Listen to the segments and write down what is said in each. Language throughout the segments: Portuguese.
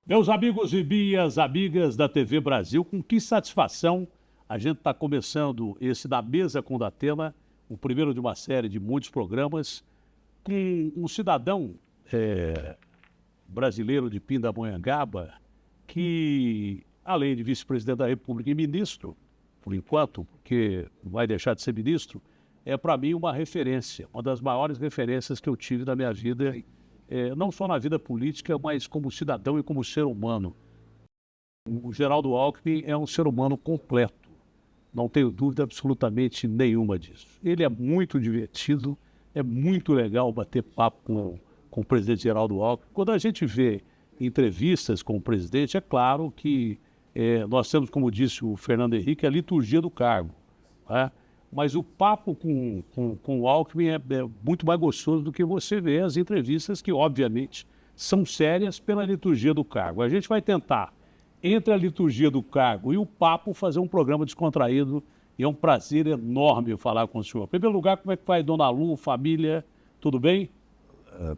Meus amigos e minhas amigas da TV Brasil, com que satisfação a gente está começando esse Da Mesa com Datena, o primeiro de uma série de muitos programas, com um cidadão brasileiro de Pindamonhangaba, que, além de vice-presidente da República e ministro, por enquanto, porque não vai deixar de ser ministro, é para mim uma referência, uma das maiores referências que eu tive na minha vida, não só na vida política, mas como cidadão e como ser humano. O Geraldo Alckmin é um ser humano completo, não tenho dúvida absolutamente nenhuma disso. Ele é muito divertido, é muito legal bater papo com o presidente Geraldo Alckmin. Quando a gente vê entrevistas com o presidente, é claro que nós temos, como disse o Fernando Henrique, a liturgia do cargo, né? Mas o papo com o Alckmin é muito mais gostoso do que você vê as entrevistas que, obviamente, são sérias pela liturgia do cargo. A gente vai tentar, entre a liturgia do cargo e o papo, fazer um programa descontraído e é um prazer enorme falar com o senhor. Em primeiro lugar, como é que vai, dona Lu, família, tudo bem?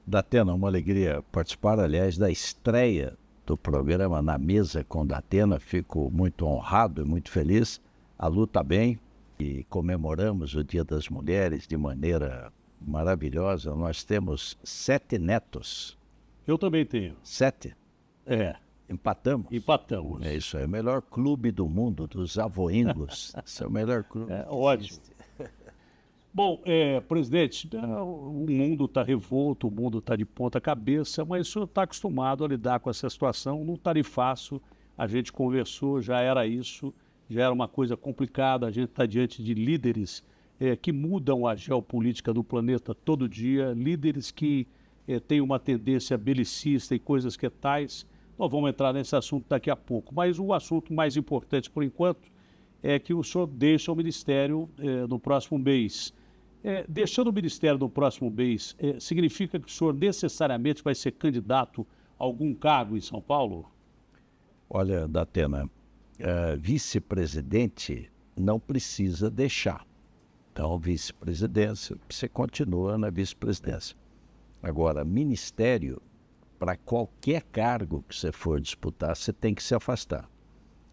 Datena, uma alegria participar, aliás, da estreia do programa Na Mesa com Datena. Fico muito honrado e muito feliz. A Lu está bem e comemoramos o Dia das Mulheres de maneira maravilhosa. Nós temos 7 netos. Eu também tenho. 7? É. Empatamos? Empatamos. É isso aí, o melhor clube do mundo, dos avoingos. Esse é o melhor clube. É ótimo. Bom, presidente, o mundo está revolto, o mundo está de ponta cabeça, mas o senhor está acostumado a lidar com essa situação, não está fácil, a gente conversou, já era isso, já era uma coisa complicada, a gente está diante de líderes que mudam a geopolítica do planeta todo dia, líderes que têm uma tendência belicista e coisas que tais. Nós vamos entrar nesse assunto daqui a pouco, mas o assunto mais importante por enquanto é que o senhor deixa o ministério no próximo mês. Deixando o ministério no próximo mês, significa que o senhor necessariamente vai ser candidato a algum cargo em São Paulo? Olha, Datena, vice-presidente não precisa deixar. Então, vice-presidência, você continua na vice-presidência. Agora, ministério, para qualquer cargo que você for disputar, você tem que se afastar.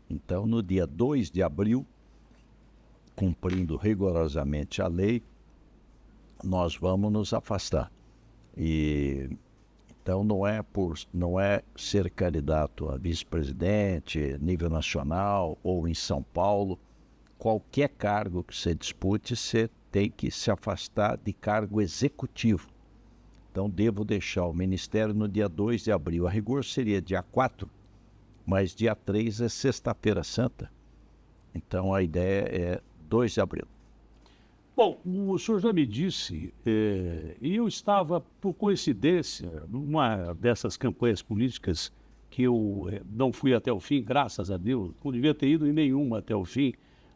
Então, no dia 2 de abril, cumprindo rigorosamente a lei, nós vamos nos afastar. Então não é ser candidato a vice-presidente, nível nacional ou em São Paulo. Qualquer cargo que você dispute, você tem que se afastar de cargo executivo. Então devo deixar o ministério no dia 2 de abril. A rigor seria dia 4, mas dia 3 é sexta-feira santa. Então a ideia é 2 de abril. Bom, o senhor já me disse, e eu estava, por coincidência, numa dessas campanhas políticas que eu não fui até o fim, graças a Deus, não devia ter ido em nenhuma até o fim,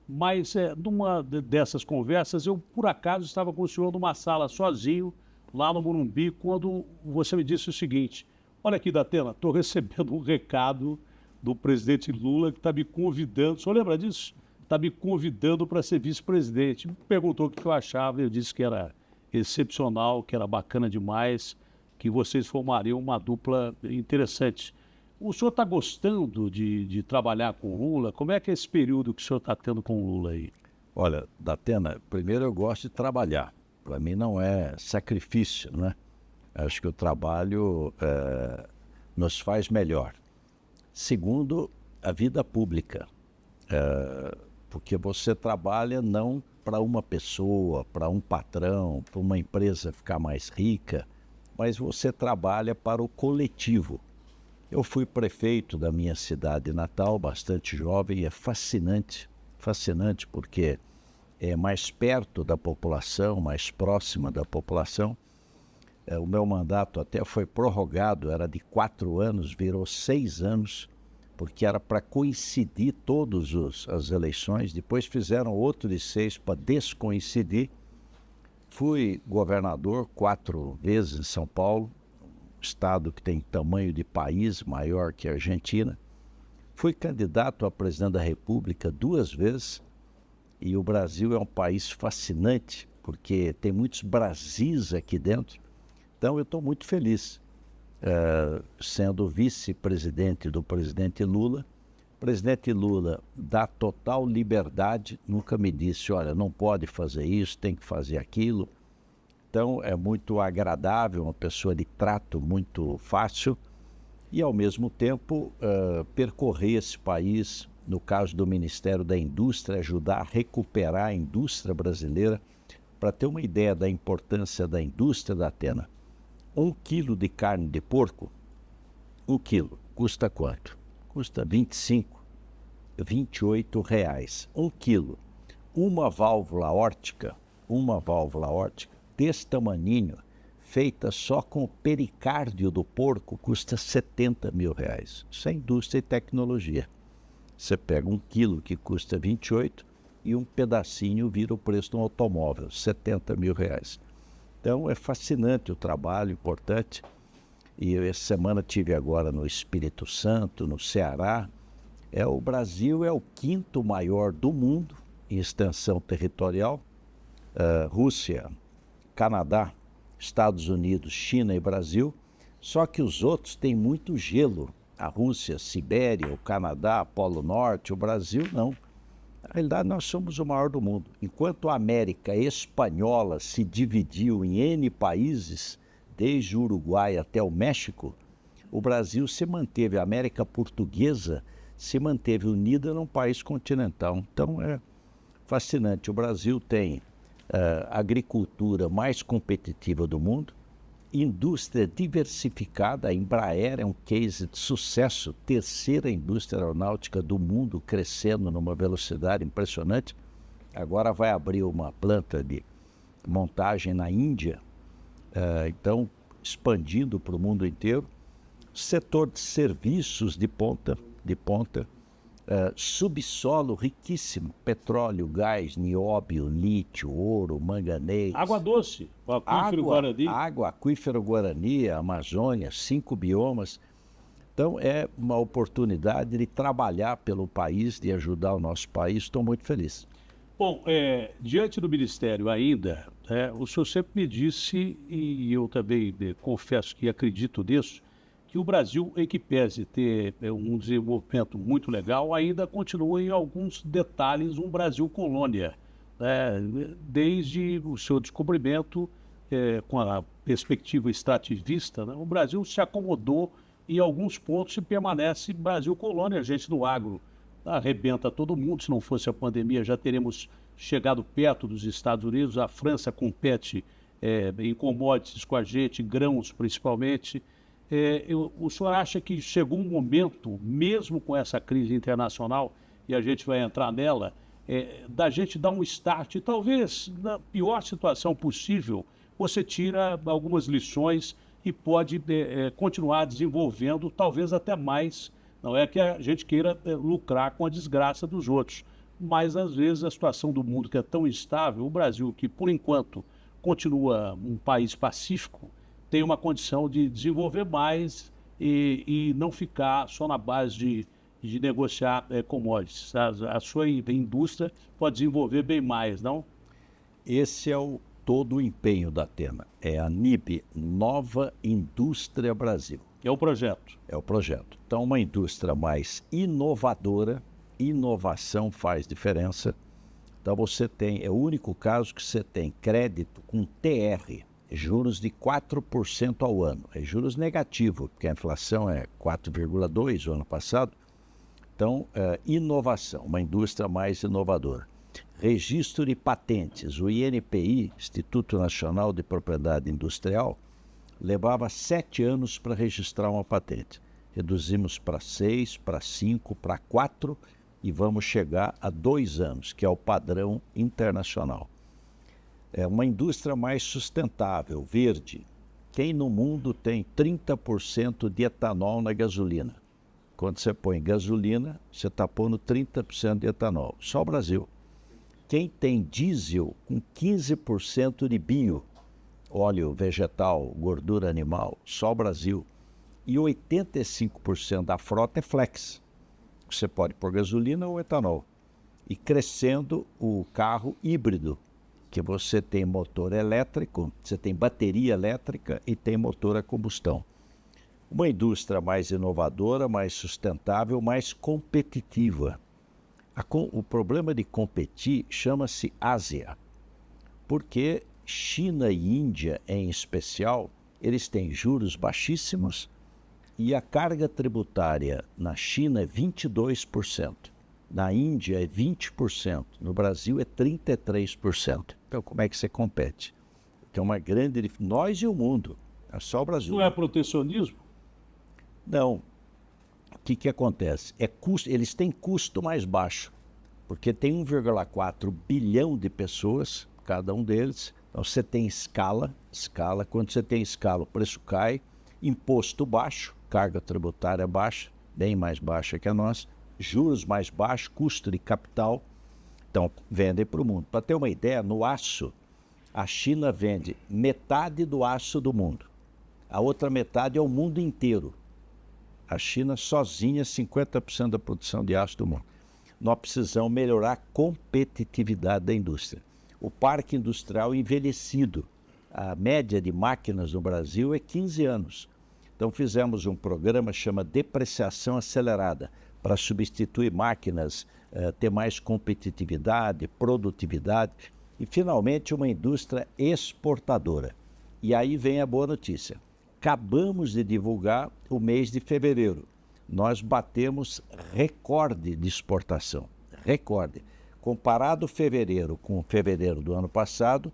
mas numa dessas conversas, eu por acaso estava com o senhor numa sala sozinho, lá no Morumbi, quando você me disse o seguinte: olha aqui, Datena, estou recebendo um recado do presidente Lula que está me convidando, o senhor lembra disso? Está me convidando para ser vice-presidente. Me perguntou o que eu achava, eu disse que era excepcional, que era bacana demais, que vocês formariam uma dupla interessante. O senhor está gostando de trabalhar com o Lula? Como é que é esse período que o senhor está tendo com o Lula aí? Olha, Datena, primeiro eu gosto de trabalhar. Para mim não é sacrifício, né? Acho que o trabalho nos faz melhor. Segundo, a vida pública. Porque você trabalha não para uma pessoa, para um patrão, para uma empresa ficar mais rica, mas você trabalha para o coletivo. Eu fui prefeito da minha cidade natal, bastante jovem, e é fascinante, fascinante porque é mais perto da população, mais próxima da população. O meu mandato até foi prorrogado, era de 4 anos, virou 6 anos, porque era para coincidir todas as eleições. Depois fizeram outro de 6 para descoincidir. Fui governador 4 vezes em São Paulo, estado que tem tamanho de país, maior que a Argentina. Fui candidato a presidente da República 2 vezes, e o Brasil é um país fascinante, porque tem muitos Brasis aqui dentro. Então eu estou muito feliz. sendo vice-presidente do presidente Lula. O presidente Lula dá total liberdade, nunca me disse, olha, não pode fazer isso, tem que fazer aquilo. Então é muito agradável, uma pessoa de trato muito fácil e ao mesmo tempo percorrer esse país, no caso do Ministério da Indústria, ajudar a recuperar a indústria brasileira. Para ter uma ideia da importância da indústria da Athena, 1 quilo de carne de porco, 1 quilo, custa quanto? Custa 25, 28 reais. 1 quilo. Uma válvula órtica, desse tamaninho, feita só com o pericárdio do porco, custa 70 mil reais. Isso é indústria e tecnologia. Você pega 1 quilo que custa 28 e um pedacinho vira o preço de um automóvel, 70 mil reais. Então é fascinante o trabalho, importante. E eu, essa semana tive agora no Espírito Santo, no Ceará. O Brasil é o 5º maior do mundo em extensão territorial. Rússia, Canadá, Estados Unidos, China e Brasil. Só que os outros têm muito gelo. A Rússia, Sibéria, o Canadá, Polo Norte, o Brasil não. Na realidade, nós somos o maior do mundo. Enquanto a América Espanhola se dividiu em N países, desde o Uruguai até o México, o Brasil se manteve, a América Portuguesa se manteve unida num país continental. Então é fascinante. O Brasil tem a agricultura mais competitiva do mundo, indústria diversificada. A Embraer é um case de sucesso, 3ª indústria aeronáutica do mundo, crescendo numa velocidade impressionante. Agora vai abrir uma planta de montagem na Índia, então expandindo para o mundo inteiro. Setor de serviços de ponta, subsolo riquíssimo, petróleo, gás, nióbio, lítio, ouro, manganês. Água doce, o aquífero Guarani. Aquífero Guarani, Amazônia, 5 biomas. Então é uma oportunidade de trabalhar pelo país, de ajudar o nosso país. Estou muito feliz. Bom, diante do Ministério ainda, o senhor sempre me disse, e eu também confesso que acredito nisso, que o Brasil, em que pese ter um desenvolvimento muito legal, ainda continua em alguns detalhes um Brasil colônia, né? Desde o seu descobrimento, com a perspectiva extrativista, né? O Brasil se acomodou em alguns pontos e permanece Brasil colônia. A gente no agro arrebenta todo mundo. Se não fosse a pandemia, já teremos chegado perto dos Estados Unidos. A França compete em commodities com a gente, grãos principalmente. O senhor acha que chegou um momento, mesmo com essa crise internacional, e a gente vai entrar nela, da gente dar um start, e talvez na pior situação possível, você tira algumas lições e pode continuar desenvolvendo, talvez até mais. Não é que a gente queira lucrar com a desgraça dos outros, mas às vezes a situação do mundo que é tão instável, o Brasil, que por enquanto continua um país pacífico, tem uma condição de desenvolver mais e não ficar só na base de negociar commodities. A sua indústria pode desenvolver bem mais, não? Esse é todo o empenho da Athena. É a NIB, Nova Indústria Brasil. É o projeto. É o projeto. Então, uma indústria mais inovadora, inovação faz diferença. Então, você tem, é o único caso que você tem crédito com TR, juros de 4% ao ano. É juros negativo, porque a inflação é 4,2% o ano passado. Então, inovação, uma indústria mais inovadora. Registro de patentes. O INPI, Instituto Nacional de Propriedade Industrial, levava 7 anos para registrar uma patente. Reduzimos para 6, para 5, para 4 e vamos chegar a 2 anos, que é o padrão internacional. É uma indústria mais sustentável, verde. Quem no mundo tem 30% de etanol na gasolina? Quando você põe gasolina, você está pondo 30% de etanol. Só o Brasil. Quem tem diesel com 15% de bio, óleo vegetal, gordura animal, só o Brasil. E 85% da frota é flex. Você pode pôr gasolina ou etanol. E crescendo o carro híbrido, que você tem motor elétrico, você tem bateria elétrica e tem motor a combustão. Uma indústria mais inovadora, mais sustentável, mais competitiva. O problema de competir chama-se Ásia, porque China e Índia, em especial, eles têm juros baixíssimos e a carga tributária na China é 22%, na Índia é 20%, no Brasil é 33%. Então, como é que você compete? Tem uma grande diferença. Nós e o mundo, é só o Brasil. Não é protecionismo? Não. O que acontece? Eles têm custo mais baixo, porque tem 1,4 bilhão de pessoas, cada um deles. Então você tem escala. Quando você tem escala, o preço cai, imposto baixo, carga tributária baixa, bem mais baixa que a nossa, juros mais baixos, custo de capital. Então vendem para o mundo. Para ter uma ideia, no aço, a China vende metade do aço do mundo. A outra metade é o mundo inteiro. A China sozinha, 50% da produção de aço do mundo. Nós precisamos melhorar a competitividade da indústria. O parque industrial envelhecido. A média de máquinas no Brasil é 15 anos. Então fizemos um programa que chama Depreciação Acelerada, para substituir máquinas, ter mais competitividade, produtividade e, finalmente, uma indústria exportadora. E aí vem a boa notícia. Acabamos de divulgar o mês de fevereiro. Nós batemos recorde de exportação. Recorde. Comparado fevereiro com fevereiro do ano passado,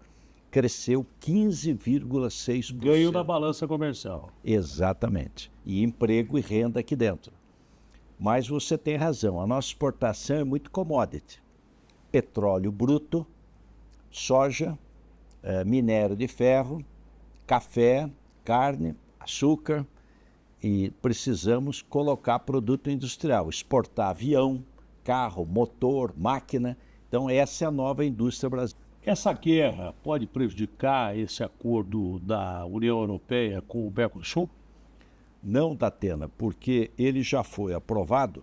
cresceu 15,6%. Ganho na balança comercial. Exatamente. E emprego e renda aqui dentro. Mas você tem razão, a nossa exportação é muito commodity. Petróleo bruto, soja, minério de ferro, café, carne, açúcar, e precisamos colocar produto industrial, exportar avião, carro, motor, máquina. Então essa é a nova indústria brasileira. Essa guerra pode prejudicar esse acordo da União Europeia com o Mercosul? Não, Datena, porque ele já foi aprovado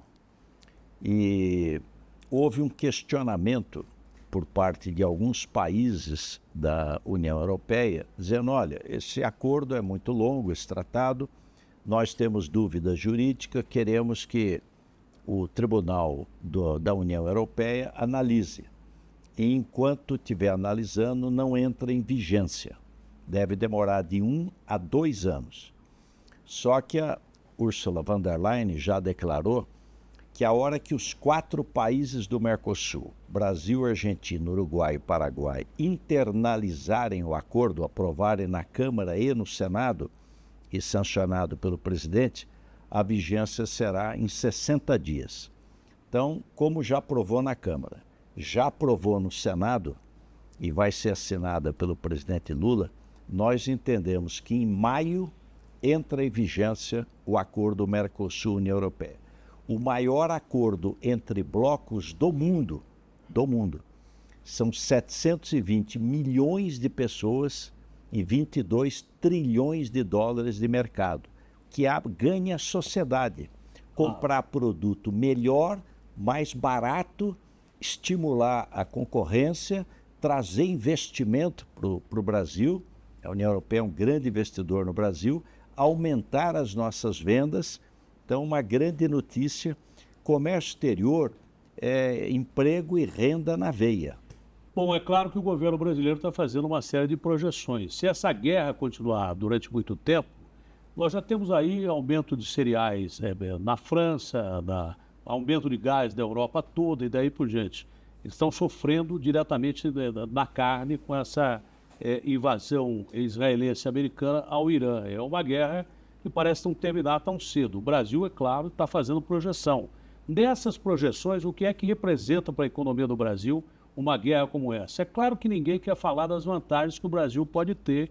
e houve um questionamento por parte de alguns países da União Europeia, dizendo, olha, esse acordo é muito longo, esse tratado, nós temos dúvida jurídica, queremos que o Tribunal da União Europeia analise. E enquanto estiver analisando, não entra em vigência. Deve demorar de 1 a 2 anos. Só que a Ursula von der Leyen já declarou que a hora que os 4 países do Mercosul, Brasil, Argentina, Uruguai e Paraguai, internalizarem o acordo, aprovarem na Câmara e no Senado, e sancionado pelo presidente, a vigência será em 60 dias. Então, como já aprovou na Câmara, já aprovou no Senado e vai ser assinada pelo presidente Lula, nós entendemos que em maio entra em vigência o acordo Mercosul-União Europeia. O maior acordo entre blocos do mundo. São 720 milhões de pessoas e 22 trilhões de dólares de mercado, que ganha a sociedade. Comprar produto melhor, mais barato, estimular a concorrência, trazer investimento para o Brasil. A União Europeia é um grande investidor no Brasil, aumentar as nossas vendas. Então, uma grande notícia, comércio exterior, emprego e renda na veia. Bom, é claro que o governo brasileiro está fazendo uma série de projeções. Se essa guerra continuar durante muito tempo, nós já temos aí aumento de cereais na França, aumento de gás da Europa toda e daí por diante. Eles estão sofrendo diretamente na carne com essa invasão israelense americana ao Irã. É uma guerra que parece não terminar tão cedo. O Brasil, é claro, está fazendo projeção. Dessas projeções, o que é que representa para a economia do Brasil uma guerra como essa? É claro que ninguém quer falar das vantagens que o Brasil pode ter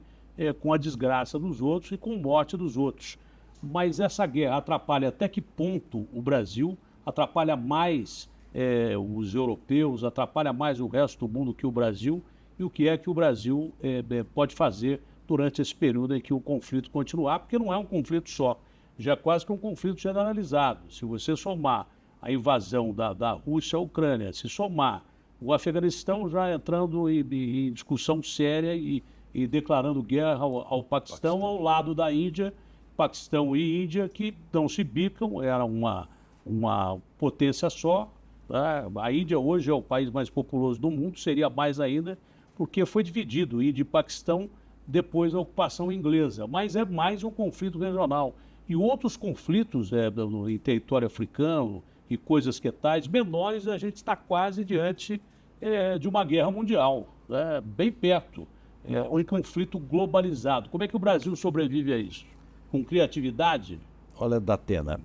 com a desgraça dos outros e com a morte dos outros. Mas essa guerra atrapalha até que ponto o Brasil, atrapalha mais os europeus, atrapalha mais o resto do mundo que o Brasil, e o que é que o Brasil pode fazer durante esse período em que o conflito continuar, porque não é um conflito só, já é quase que um conflito generalizado. Se você somar a invasão da Rússia à Ucrânia, se somar o Afeganistão já entrando em discussão séria e declarando guerra ao Paquistão, ao lado da Índia, Paquistão e Índia, que não se bicam, era uma potência só. Tá? A Índia hoje é o país mais populoso do mundo, seria mais ainda, porque foi dividido, Índia e Paquistão, depois da ocupação inglesa. Mas é mais um conflito regional. E outros conflitos em território africano e coisas que tais, menores, a gente está quase diante de uma guerra mundial, né? Bem perto. Um conflito globalizado. Como é que o Brasil sobrevive a isso? Com criatividade? Olha, Datena,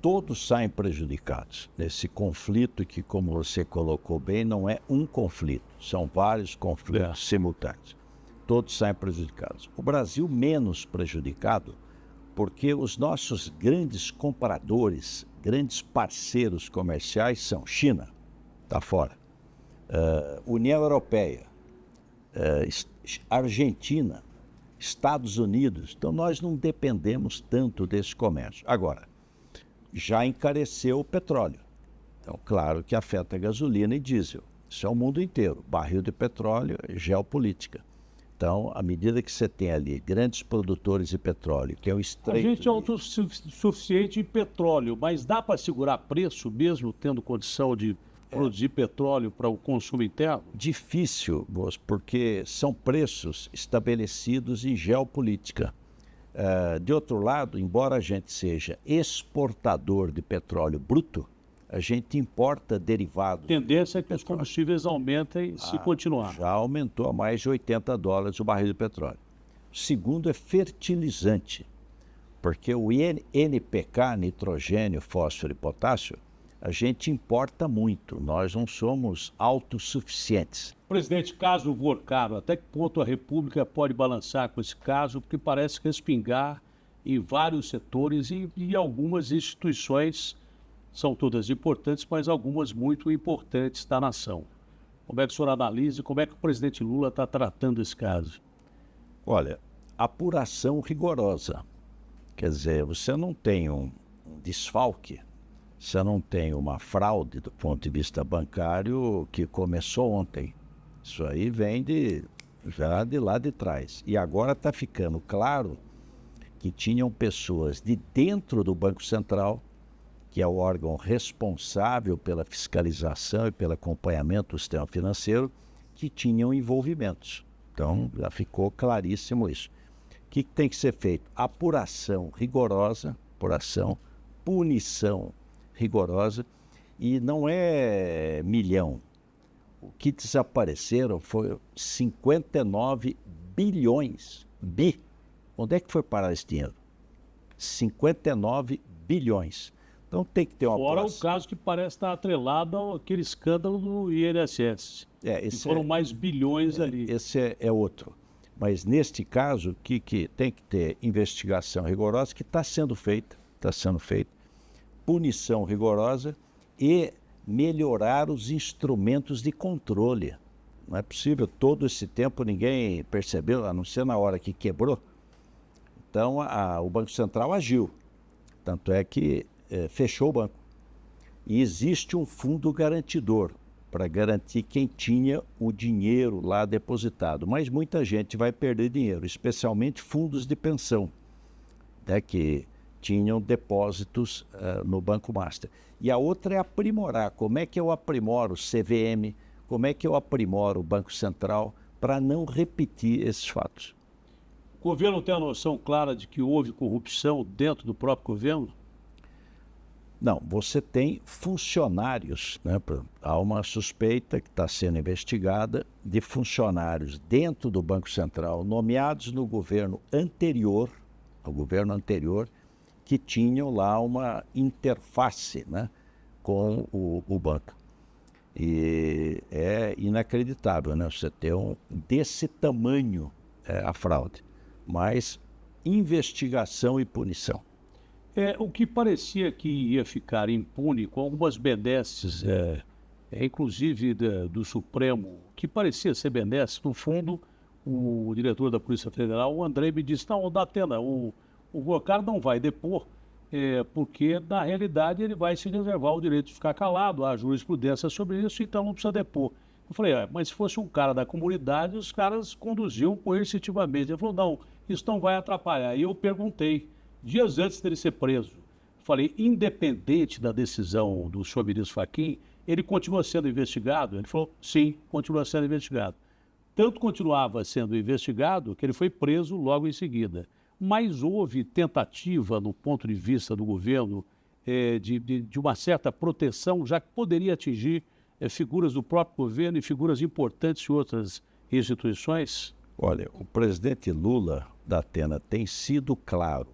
todos saem prejudicados nesse conflito que, como você colocou bem, não é um conflito, são vários conflitos simultâneos. Todos saem prejudicados. O Brasil menos prejudicado porque os nossos grandes compradores, grandes parceiros comerciais são China, está fora, União Europeia, Argentina, Estados Unidos. Então nós não dependemos tanto desse comércio. Agora, já encareceu o petróleo. Então, claro que afeta a gasolina e diesel. Isso é o mundo inteiro. Barril de petróleo, geopolítica. Então, à medida que você tem ali grandes produtores de petróleo, que é o estreito... A gente é autossuficiente em petróleo, mas dá para segurar preço mesmo tendo condição de produzir petróleo para o consumo interno? Difícil, porque são preços estabelecidos em geopolítica. De outro lado, embora a gente seja exportador de petróleo bruto, a gente importa derivados. A tendência é que os combustíveis aumentem se continuar. Já aumentou a mais de $80 o barril de petróleo. Segundo é fertilizante, porque o NPK, nitrogênio, fósforo e potássio, a gente importa muito, nós não somos autossuficientes. Presidente, caso for caro, até que ponto a República pode balançar com esse caso, porque parece respingar em vários setores e algumas instituições, são todas importantes, mas algumas muito importantes da nação. Como é que o senhor analisa, como é que o presidente Lula está tratando esse caso? Olha, apuração rigorosa. Quer dizer, você não tem um desfalque, você não tem uma fraude do ponto de vista bancário que começou ontem. Isso aí vem já de lá de trás. E agora está ficando claro que tinham pessoas de dentro do Banco Central, que é o órgão responsável pela fiscalização e pelo acompanhamento do sistema financeiro, que tinham envolvimentos. Então, já ficou claríssimo isso. O que tem que ser feito? Apuração rigorosa, punição rigorosa, e não é milhão. O que desapareceram foi 59 bilhões. Onde é que foi parar esse dinheiro? 59 bilhões. Então tem que ter uma Fora o caso que parece estar atrelado àquele escândalo do INSS. Foram mais bilhões ali. Esse é outro. Mas neste caso, que tem que ter investigação rigorosa, que está sendo feita, punição rigorosa e melhorar os instrumentos de controle. Não é possível, todo esse tempo ninguém percebeu, a não ser na hora que quebrou. Então o Banco Central agiu. Tanto é que fechou o banco. E existe um fundo garantidor para garantir quem tinha o dinheiro lá depositado. Mas muita gente vai perder dinheiro, especialmente fundos de pensão, né, que tinham depósitos no Banco Master. E a outra é aprimorar. Como é que eu aprimoro o CVM? Como é que eu aprimoro o Banco Central para não repetir esses fatos? O governo tem a noção clara de que houve corrupção dentro do próprio governo? Não, você tem funcionários, né? Há uma suspeita que está sendo investigada de funcionários dentro do Banco Central, nomeados no governo anterior, que tinham lá uma interface, né, com o banco. E é inacreditável, né? Você ter desse tamanho a fraude, mas investigação e punição. O que parecia que ia ficar impune com algumas benesses, inclusive do Supremo, que parecia ser benesse, no fundo, o diretor da Polícia Federal, o André, me disse, não, Datena, o Volcar não vai depor, porque, na realidade, ele vai se reservar o direito de ficar calado, há jurisprudência sobre isso, então não precisa depor. Eu falei, mas se fosse um cara da comunidade, os caras conduziam coercitivamente. Ele falou, não, isso não vai atrapalhar. E eu perguntei, dias antes dele ser preso. Falei, independente da decisão do senhor ministro Fachin, ele continua sendo investigado? Ele falou, sim, continua sendo investigado. Tanto continuava sendo investigado que ele foi preso logo em seguida. Mas houve tentativa, no ponto de vista do governo, de uma certa proteção, já que poderia atingir figuras do próprio governo e figuras importantes de outras instituições? Olha, o presidente Lula da Atena tem sido claro.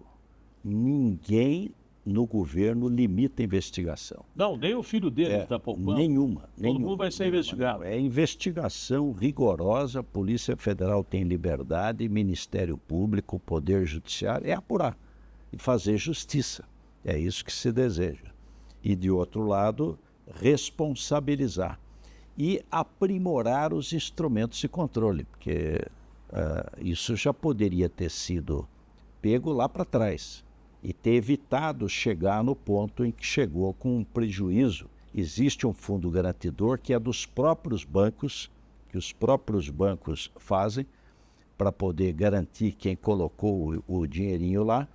Ninguém no governo limita a investigação. Não, nem o filho dele está poupando. Nenhuma. Todo mundo vai ser investigado. É investigação rigorosa, a Polícia Federal tem liberdade, Ministério Público, Poder Judiciário, é apurar e fazer justiça. É isso que se deseja. E, de outro lado, responsabilizar e aprimorar os instrumentos de controle, porque isso já poderia ter sido pego lá para trás e ter evitado chegar no ponto em que chegou com um prejuízo. Existe um fundo garantidor que é dos próprios bancos, que os próprios bancos fazem para poder garantir quem colocou o dinheirinho lá,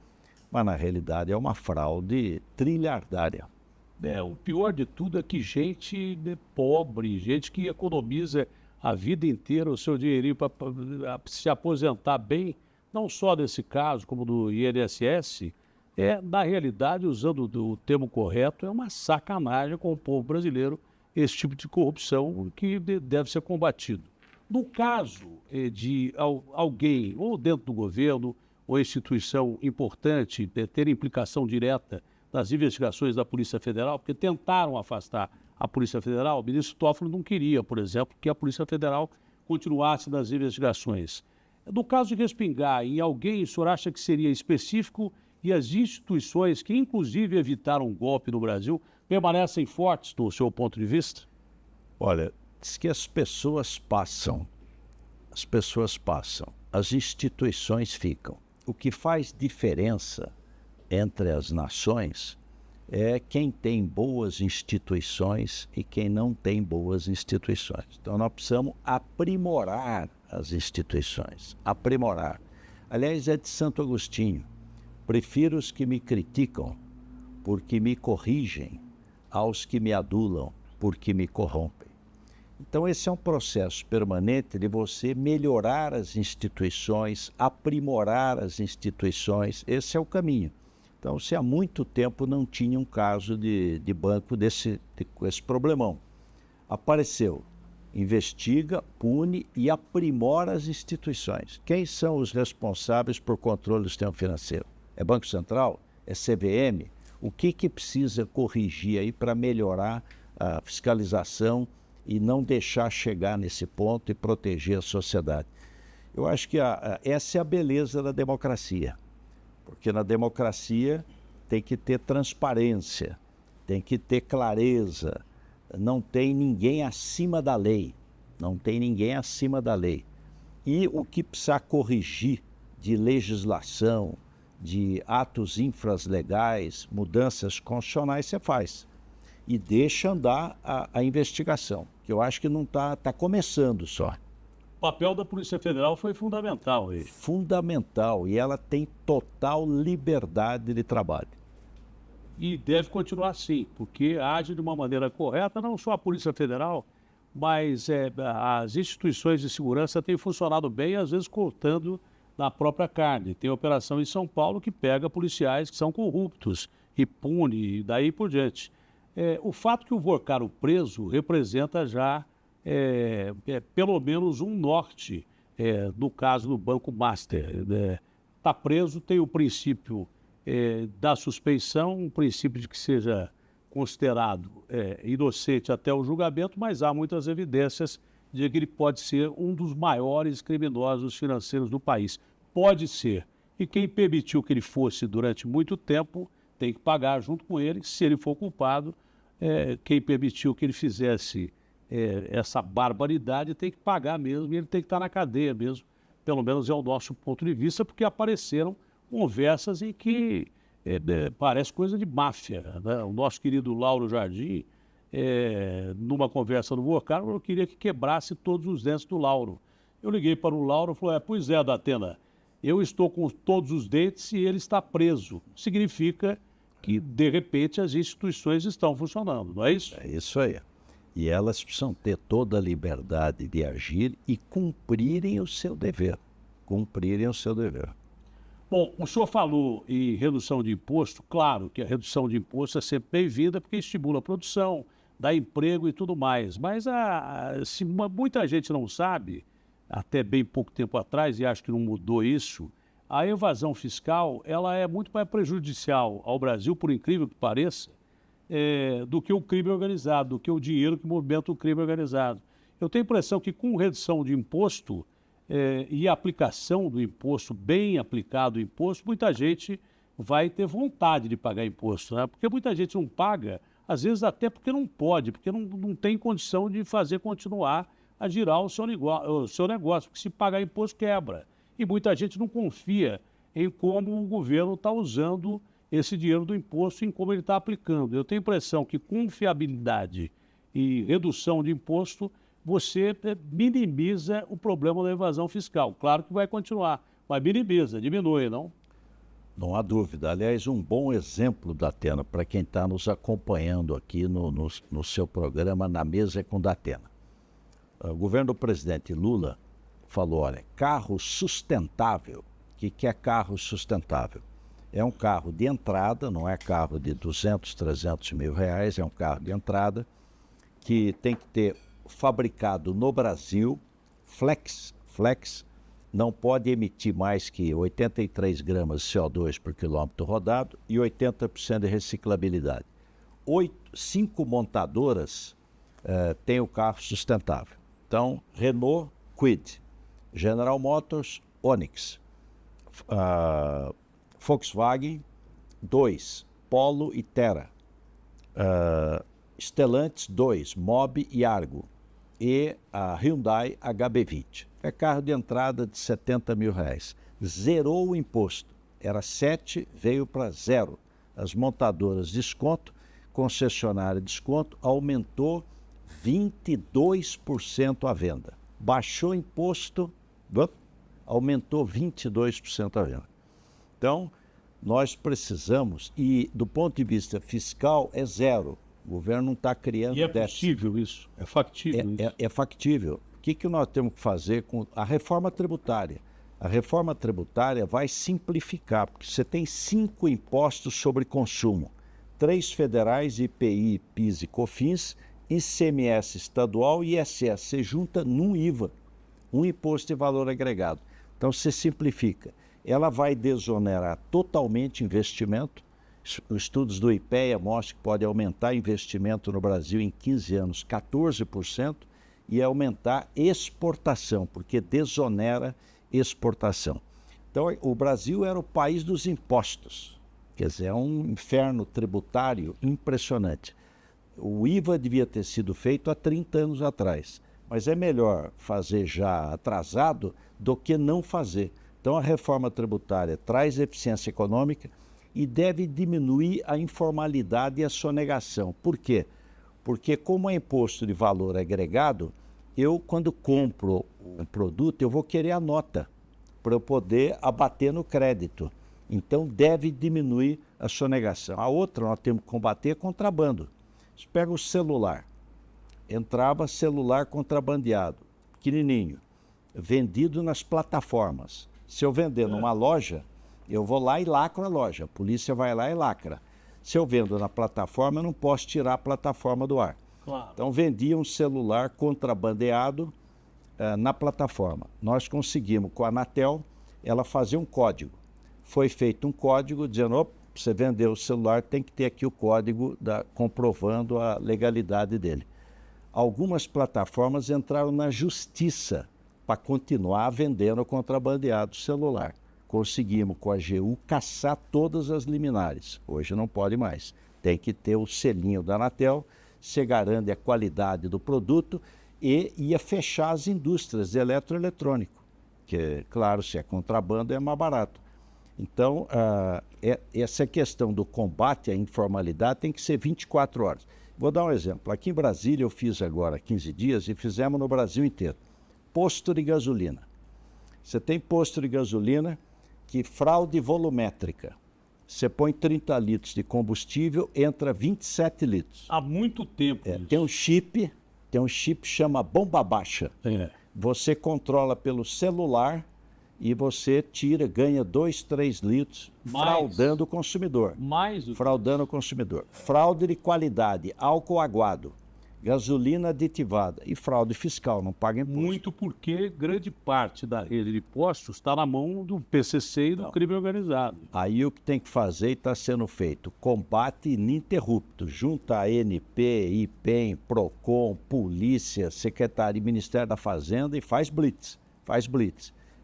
mas na realidade é uma fraude trilhardária. O pior de tudo é que gente pobre, gente que economiza a vida inteira o seu dinheirinho para se aposentar bem, não só nesse caso, como do INSS, na realidade, usando o termo correto, é uma sacanagem com o povo brasileiro esse tipo de corrupção que deve ser combatido. No caso de alguém, ou dentro do governo, ou instituição importante, ter implicação direta nas investigações da Polícia Federal, porque tentaram afastar a Polícia Federal, o ministro Toffoli não queria, por exemplo, que a Polícia Federal continuasse nas investigações. No caso de respingar em alguém, o senhor acha que seria específico e as instituições que, inclusive, evitaram um golpe no Brasil, permanecem fortes do seu ponto de vista? Olha, diz que as pessoas passam, as instituições ficam. O que faz diferença entre as nações é quem tem boas instituições e quem não tem boas instituições. Então, nós precisamos aprimorar as instituições, aprimorar. Aliás, é de Santo Agostinho. Prefiro os que me criticam, porque me corrigem, aos que me adulam, porque me corrompem. Então, esse é um processo permanente de você melhorar as instituições, aprimorar as instituições. Esse é o caminho. Então, se há muito tempo não tinha um caso de banco com esse problemão. Apareceu, investiga, pune e aprimora as instituições. Quem são os responsáveis por controle do sistema financeiro? É Banco Central? É CVM? O que precisa corrigir aí para melhorar a fiscalização e não deixar chegar nesse ponto e proteger a sociedade? Eu acho que essa é a beleza da democracia, porque na democracia tem que ter transparência, tem que ter clareza, não tem ninguém acima da lei, E o que precisa corrigir de legislação, de atos infralegais, mudanças constitucionais, você faz. E deixa andar a investigação, que eu acho que não está começando só. O papel da Polícia Federal foi fundamental. Fundamental, e ela tem total liberdade de trabalho. E deve continuar assim, porque age de uma maneira correta, não só a Polícia Federal, mas as instituições de segurança têm funcionado bem, às vezes cortando na própria carne. Tem operação em São Paulo que pega policiais que são corruptos e pune, e daí por diante. O fato que o Vorcaro preso representa já pelo menos um norte, no caso do Banco Master. Está preso, tem o princípio da suspeição, um princípio de que seja considerado inocente até o julgamento, mas há muitas evidências de que ele pode ser um dos maiores criminosos financeiros do país. Pode ser. E quem permitiu que ele fosse durante muito tempo tem que pagar junto com ele. Se ele for culpado, quem permitiu que ele fizesse essa barbaridade tem que pagar mesmo, e ele tem que estar na cadeia mesmo. Pelo menos é o nosso ponto de vista, porque apareceram conversas em que parece coisa de máfia, né? O nosso querido Lauro Jardim, numa conversa no Vorcaro, eu queria que quebrasse todos os dentes do Lauro. Eu liguei para o Lauro e falei, pois é, Datena, eu estou com todos os dentes e ele está preso. Significa que, de repente, as instituições estão funcionando, não é isso? É isso aí. E elas precisam ter toda a liberdade de agir e cumprirem o seu dever. Cumprirem o seu dever. Bom, o senhor falou em redução de imposto. Claro que a redução de imposto é sempre bem-vinda porque estimula a produção, dá emprego e tudo mais. Mas se muita gente não sabe, até bem pouco tempo atrás, e acho que não mudou isso, a evasão fiscal ela é muito mais prejudicial ao Brasil, por incrível que pareça, do que o crime organizado, do que o dinheiro que movimenta o crime organizado. Eu tenho a impressão que com redução de imposto e a aplicação do imposto, bem aplicado o imposto, muita gente vai ter vontade de pagar imposto, né? Porque muita gente não paga, às vezes até porque não pode, porque não tem condição de fazer continuar a girar o seu negócio, porque se pagar imposto quebra. E muita gente não confia em como o governo está usando esse dinheiro do imposto, em como ele está aplicando. Eu tenho a impressão que com fiabilidade e redução de imposto, você minimiza o problema da evasão fiscal. Claro que vai continuar, mas minimiza, diminui, não? Não há dúvida. Aliás, um bom exemplo, Datena, para quem está nos acompanhando aqui no seu programa Na Mesa com Datena. O governo do presidente Lula falou, olha, carro sustentável. O que é carro sustentável? É um carro de entrada, não é carro de 200, 300 mil reais, é um carro de entrada que tem que ter fabricado no Brasil, flex, não pode emitir mais que 83 gramas de CO2 por quilômetro rodado e 80% de reciclabilidade. 5 montadoras têm o carro sustentável. Então, Renault, Kwid, General Motors, Onix, Volkswagen, 2, Polo e Terra, Stellantis, 2, Mobi e Argo, e a Hyundai HB20. É carro de entrada de 70 mil reais. Zerou o imposto. Era 7, veio para 0. As montadoras desconto, concessionária desconto, aumentou 22% a venda. Baixou o imposto, aumentou 22% a venda. Então, nós precisamos, e do ponto de vista fiscal, é 0. O governo não está criando déficit. E é possível isso? É factível isso? É factível. O que nós temos que fazer com a reforma tributária? A reforma tributária vai simplificar, porque você tem 5 impostos sobre consumo. 3 federais, IPI, PIS e COFINS, ICMS estadual e ISS. Você junta num IVA, um imposto de valor agregado. Então, você simplifica. Ela vai desonerar totalmente investimento. Os estudos do IPEA mostram que pode aumentar investimento no Brasil em 15 anos 14% e aumentar exportação, porque desonera exportação. Então, o Brasil era o país dos impostos, quer dizer, é um inferno tributário impressionante. O IVA devia ter sido feito há 30 anos atrás, mas é melhor fazer já atrasado do que não fazer. Então, a reforma tributária traz eficiência econômica e deve diminuir a informalidade e a sonegação. Por quê? Porque como é imposto de valor agregado, eu quando compro um produto, eu vou querer a nota para eu poder abater no crédito. Então deve diminuir a sonegação. A outra nós temos que combater é contrabando. Você pega o celular, entrava celular contrabandeado, pequenininho, vendido nas plataformas. Se eu vender numa loja, eu vou lá e lacro a loja, a polícia vai lá e lacra. Se eu vendo na plataforma, eu não posso tirar a plataforma do ar. Claro. Então, vendia um celular contrabandeado na plataforma. Nós conseguimos, com a Anatel, ela fazer um código. Foi feito um código dizendo, opa, você vendeu o celular, tem que ter aqui o código comprovando a legalidade dele. Algumas plataformas entraram na justiça para continuar vendendo contrabandeado celular. Conseguimos, com a AGU, caçar todas as liminares. Hoje não pode mais. Tem que ter o selinho da Anatel, se garante a qualidade do produto e ia fechar as indústrias de eletroeletrônico, que, claro, se é contrabando é mais barato. Então, essa questão do combate à informalidade tem que ser 24 horas. Vou dar um exemplo. Aqui em Brasília eu fiz agora 15 dias e fizemos no Brasil inteiro. Posto de gasolina. Você tem posto de gasolina, que fraude volumétrica. Você põe 30 litros de combustível, entra 27 litros. Há muito tempo. Tem um chip que chama bomba baixa. Você controla pelo celular e você ganha 2, 3 litros fraudando o consumidor. Fraudando o consumidor. Fraude de qualidade, álcool aguado, gasolina aditivada e fraude fiscal, não paga imposto. Muito porque grande parte da rede de postos está na mão do PCC e do crime organizado. Aí o que tem que fazer e está sendo feito, combate ininterrupto, junta a ANP, IPEM, PROCON, Polícia, Secretaria e Ministério da Fazenda e faz blitz.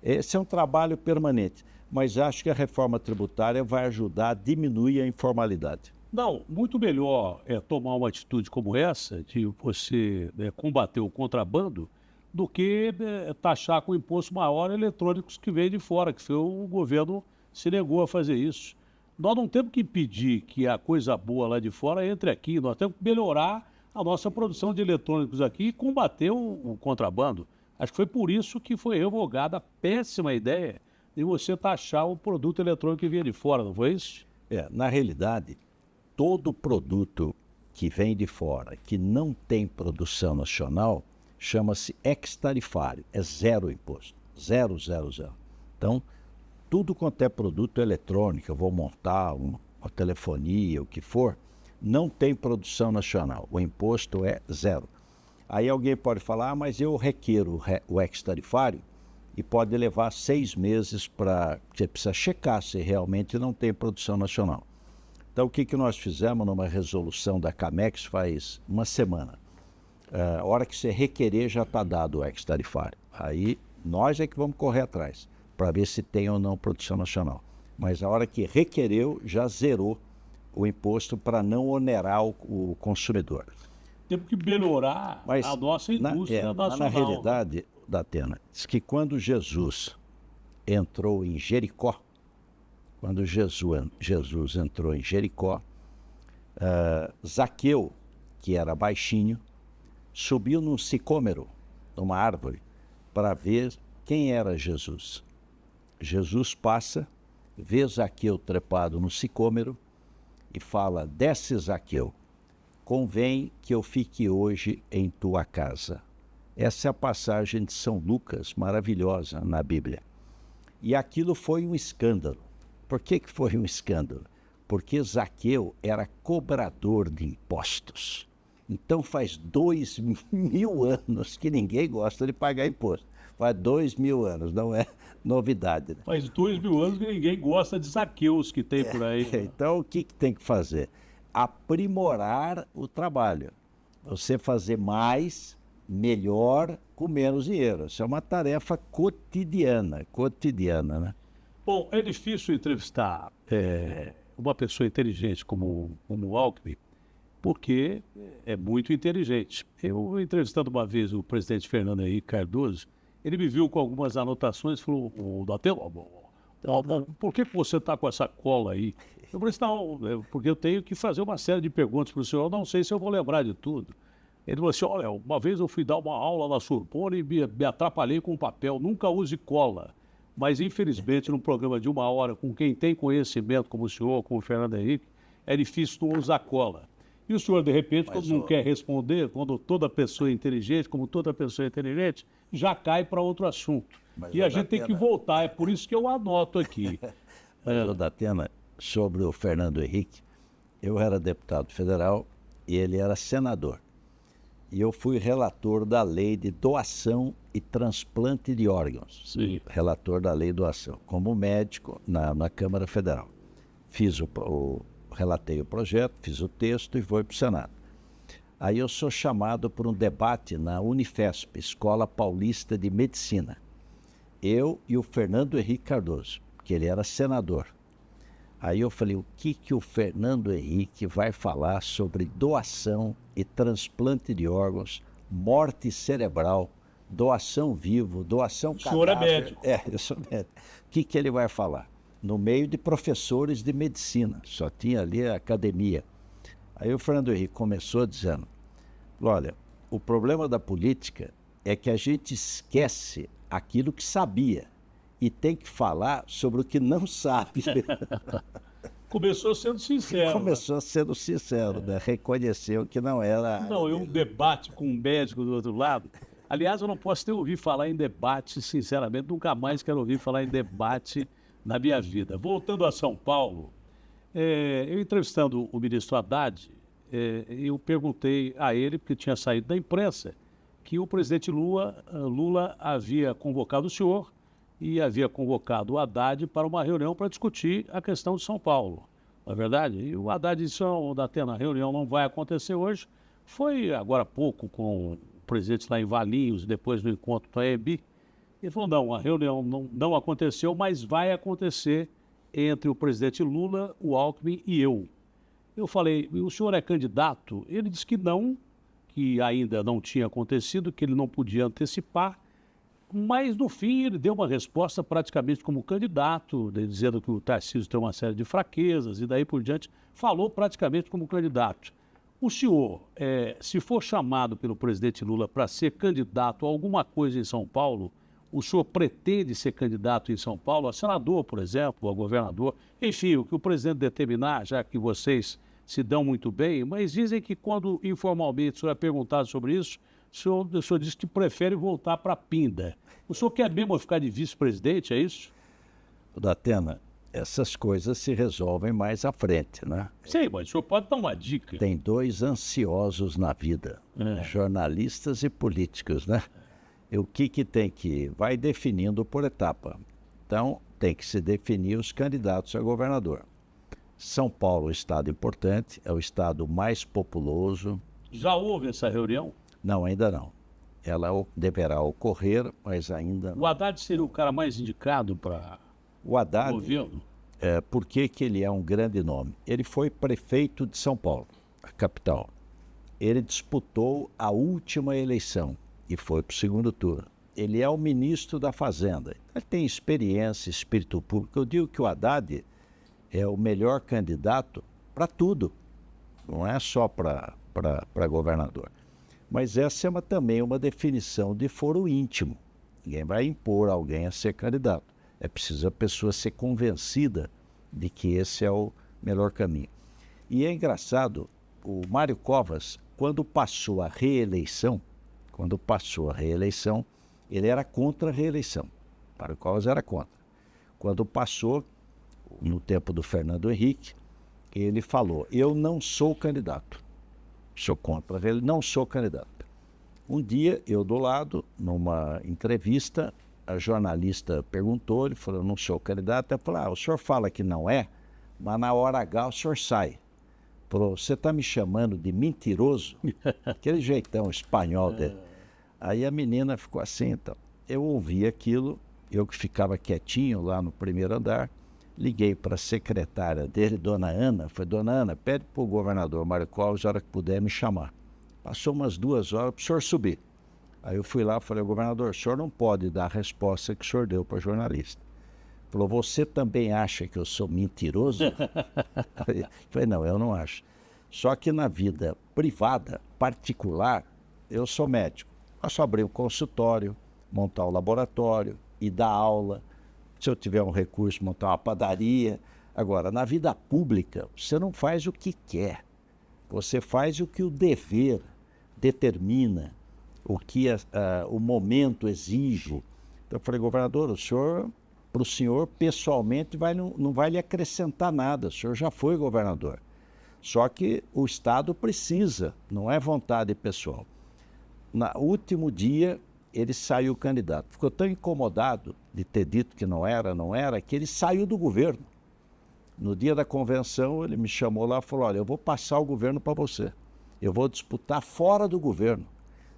Esse é um trabalho permanente, mas acho que a reforma tributária vai ajudar a diminuir a informalidade. Não, muito melhor tomar uma atitude como essa, de você combater o contrabando, do que taxar com imposto maior eletrônicos que vêm de fora, que o governo se negou a fazer isso. Nós não temos que impedir que a coisa boa lá de fora entre aqui, nós temos que melhorar a nossa produção de eletrônicos aqui e combater o contrabando. Acho que foi por isso que foi revogada a péssima ideia de você taxar o produto eletrônico que vinha de fora, não foi isso? Na realidade, todo produto que vem de fora, que não tem produção nacional, chama-se ex-tarifário, é zero imposto, zero. Então, tudo quanto é produto eletrônico, eu vou montar uma telefonia, o que for, não tem produção nacional, o imposto é zero. Aí alguém pode falar, mas eu requeiro o ex-tarifário e pode levar 6 meses para... Você precisa checar se realmente não tem produção nacional. Então, o que nós fizemos numa resolução da Camex faz uma semana? A hora que você requerer já está dado o ex-tarifário. Aí nós é que vamos correr atrás para ver se tem ou não produção nacional. Mas a hora que requereu, já zerou o imposto para não onerar o consumidor. Temos que melhorar a nossa indústria nacional. Na realidade, Datena, diz que quando Jesus entrou em Jericó, entrou em Jericó, Zaqueu, que era baixinho, subiu num sicômoro, numa árvore, para ver quem era Jesus. Jesus passa, vê Zaqueu trepado no sicômoro e fala: desce, Zaqueu, convém que eu fique hoje em tua casa. Essa é a passagem de São Lucas, maravilhosa na Bíblia. E aquilo foi um escândalo. Por que foi um escândalo? Porque Zaqueu era cobrador de impostos. Então faz 2000 anos que ninguém gosta de pagar imposto. Faz 2000 anos, não é novidade. Né? Faz 2000 anos que ninguém gosta de Zaqueus que tem por aí. Então o que tem que fazer? Aprimorar o trabalho. Você fazer mais, melhor, com menos dinheiro. Isso é uma tarefa cotidiana, né? Bom, é difícil entrevistar uma pessoa inteligente como o Alckmin, porque é muito inteligente. Eu, entrevistando uma vez o presidente Fernando Henrique Cardoso, ele me viu com algumas anotações e falou: por que você está com essa cola aí? Eu falei: não, porque eu tenho que fazer uma série de perguntas para o senhor, eu não sei se eu vou lembrar de tudo. Ele falou assim: olha, uma vez eu fui dar uma aula na Sorbonne e me atrapalhei com papel, nunca use cola. Mas, infelizmente, num programa de 1 hora, com quem tem conhecimento, como o senhor, como o Fernando Henrique, é difícil não usar cola. E o senhor, de repente, quando não quer responder, quando toda pessoa é inteligente, como toda pessoa é inteligente, já cai para outro assunto. E a gente tem que voltar, é por isso que eu anoto aqui. Mas, Datena, sobre o Fernando Henrique, eu era deputado federal e ele era senador. E eu fui relator da lei de doação e transplante de órgãos. Sim. Relator da lei de doação, como médico na Câmara Federal. Relatei o projeto, fiz o texto e foi para o Senado. Aí eu sou chamado para um debate na Unifesp, Escola Paulista de Medicina. Eu e o Fernando Henrique Cardoso, que ele era senador. Aí eu falei: o que o Fernando Henrique vai falar sobre doação e transplante de órgãos, morte cerebral, doação vivo, doação cadáver? O senhor é médico. Eu sou médico. O que ele vai falar? No meio de professores de medicina, só tinha ali a academia. Aí o Fernando Henrique começou dizendo: olha, o problema da política é que a gente esquece aquilo que sabia e tem que falar sobre o que não sabe. Começou sendo sincero. Começou sendo sincero, né? Reconheceu que não era... Não, um debate com um médico do outro lado. Aliás, eu não posso ter ouvido falar em debate, sinceramente, nunca mais quero ouvir falar em debate na minha vida. Voltando a São Paulo, eu entrevistando o ministro Haddad, eu perguntei a ele, porque tinha saído da imprensa, que o presidente Lula havia convocado o senhor e havia convocado o Haddad para uma reunião para discutir a questão de São Paulo. Não é verdade? E o Haddad disse, Datena, a reunião não vai acontecer hoje. Foi agora há pouco com o presidente lá em Valinhos, depois do encontro do AEB. Ele falou, não, a reunião não aconteceu, mas vai acontecer entre o presidente Lula, o Alckmin e eu. Eu falei, o senhor é candidato? Ele disse que não, que ainda não tinha acontecido, que ele não podia antecipar, mas no fim ele deu uma resposta praticamente como candidato, dizendo que o Tarcísio tem uma série de fraquezas e daí por diante, falou praticamente como candidato. O senhor, se for chamado pelo presidente Lula para ser candidato a alguma coisa em São Paulo, o senhor pretende ser candidato em São Paulo, a senador, por exemplo, a governador, enfim, o que o presidente determinar, já que vocês se dão muito bem, mas dizem que quando informalmente o senhor é perguntado sobre isso, o senhor disse que prefere voltar para Pinda. O senhor quer mesmo ficar de vice-presidente, é isso? Datena, essas coisas se resolvem mais à frente, né? Sim, mas o senhor pode dar uma dica. Tem dois ansiosos na vida, jornalistas e políticos, né? E o que tem que ir? Vai definindo por etapa. Então, tem que se definir os candidatos a governador. São Paulo é um estado importante, é o estado mais populoso. Já houve essa reunião? Não, ainda não. Ela deverá ocorrer, mas ainda não. O Haddad seria o cara mais indicado para o Haddad, governo? Por que ele é um grande nome? Ele foi prefeito de São Paulo, a capital. Ele disputou a última eleição e foi para o segundo turno. Ele é o ministro da Fazenda. Ele tem experiência, espírito público. Eu digo que o Haddad é o melhor candidato para tudo. Não é só para governador. Mas essa é também uma definição de foro íntimo. Ninguém vai impor alguém a ser candidato. É preciso a pessoa ser convencida de que esse é o melhor caminho. E é engraçado, o Mário Covas, quando passou a reeleição, ele era contra a reeleição. Mário Covas era contra. Quando passou, no tempo do Fernando Henrique, ele falou, eu não sou candidato. Sou contra ele, não sou candidato. Um dia, eu do lado, numa entrevista, a jornalista perguntou, ele falou, eu não sou candidato. Eu falei, o senhor fala que não é, mas na hora H o senhor sai. Falou, você está me chamando de mentiroso? Aquele jeitão espanhol dele. Aí a menina ficou assim, então. Eu ouvi aquilo, eu que ficava quietinho lá no primeiro andar, liguei para a secretária dele, dona Ana, falei, dona Ana, pede para o governador Mário Covas, a hora que puder, me chamar. Passou umas 2 horas para o senhor subir. Aí eu fui lá e falei, governador, o senhor não pode dar a resposta que o senhor deu para a jornalista. Falou, você também acha que eu sou mentiroso? Falei, não, eu não acho. Só que na vida privada, particular, eu sou médico. Posso abrir um consultório, montar um laboratório e dar aula. Se eu tiver um recurso, montar uma padaria. Agora, na vida pública, você não faz o que quer. Você faz o que o dever determina, o que o momento exige. Então eu falei, governador, para o senhor, pessoalmente, não vai lhe acrescentar nada. O senhor já foi governador. Só que o Estado precisa, não é vontade pessoal. No último dia, ele saiu candidato. Ficou tão incomodado de ter dito que não era, que ele saiu do governo. No dia da convenção, ele me chamou lá e falou, olha, eu vou passar o governo para você. Eu vou disputar fora do governo.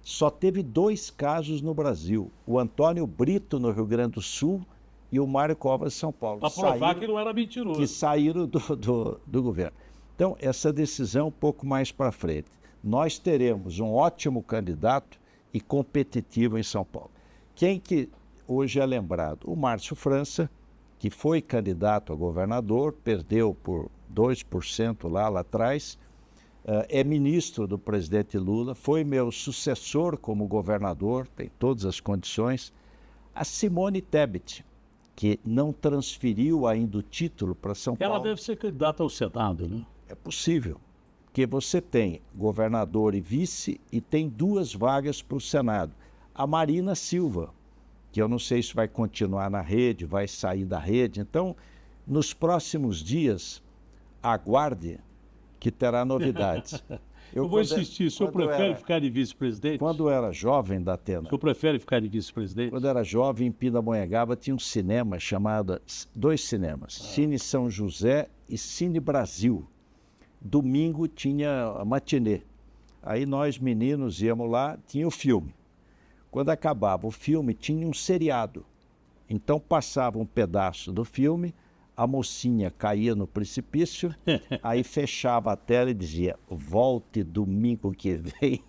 Só teve 2 casos no Brasil. O Antônio Brito, no Rio Grande do Sul, e o Mário Covas, em São Paulo. Para provar que não era mentiroso. Que saíram do governo. Então, essa decisão um pouco mais para frente. Nós teremos um ótimo candidato e competitivo em São Paulo. Quem que hoje é lembrado? O Márcio França, que foi candidato a governador, perdeu por 2% lá atrás, é ministro do presidente Lula, foi meu sucessor como governador, tem todas as condições. A Simone Tebet, que não transferiu ainda o título para São Ela Paulo. deve ser candidata ao Senado, né? É possível, porque você tem governador e vice e tem 2 vagas para o Senado. A Marina Silva, que eu não sei se vai continuar na rede, vai sair da rede. Então, nos próximos dias, aguarde que terá novidades. Eu vou insistir, o senhor prefere ficar de vice-presidente? Quando eu era jovem, O Datena, senhor prefere ficar de vice-presidente? quando eu era jovem, em Pindamonhangaba, tinha um cinema chamado, 2 cinemas, Cine São José e Cine Brasil. Domingo tinha a matinê. Aí nós, meninos, íamos lá, tinha o filme. Quando acabava o filme, tinha um seriado. Então passava um pedaço do filme, a mocinha caía no precipício, aí fechava a tela e dizia, volte domingo que vem.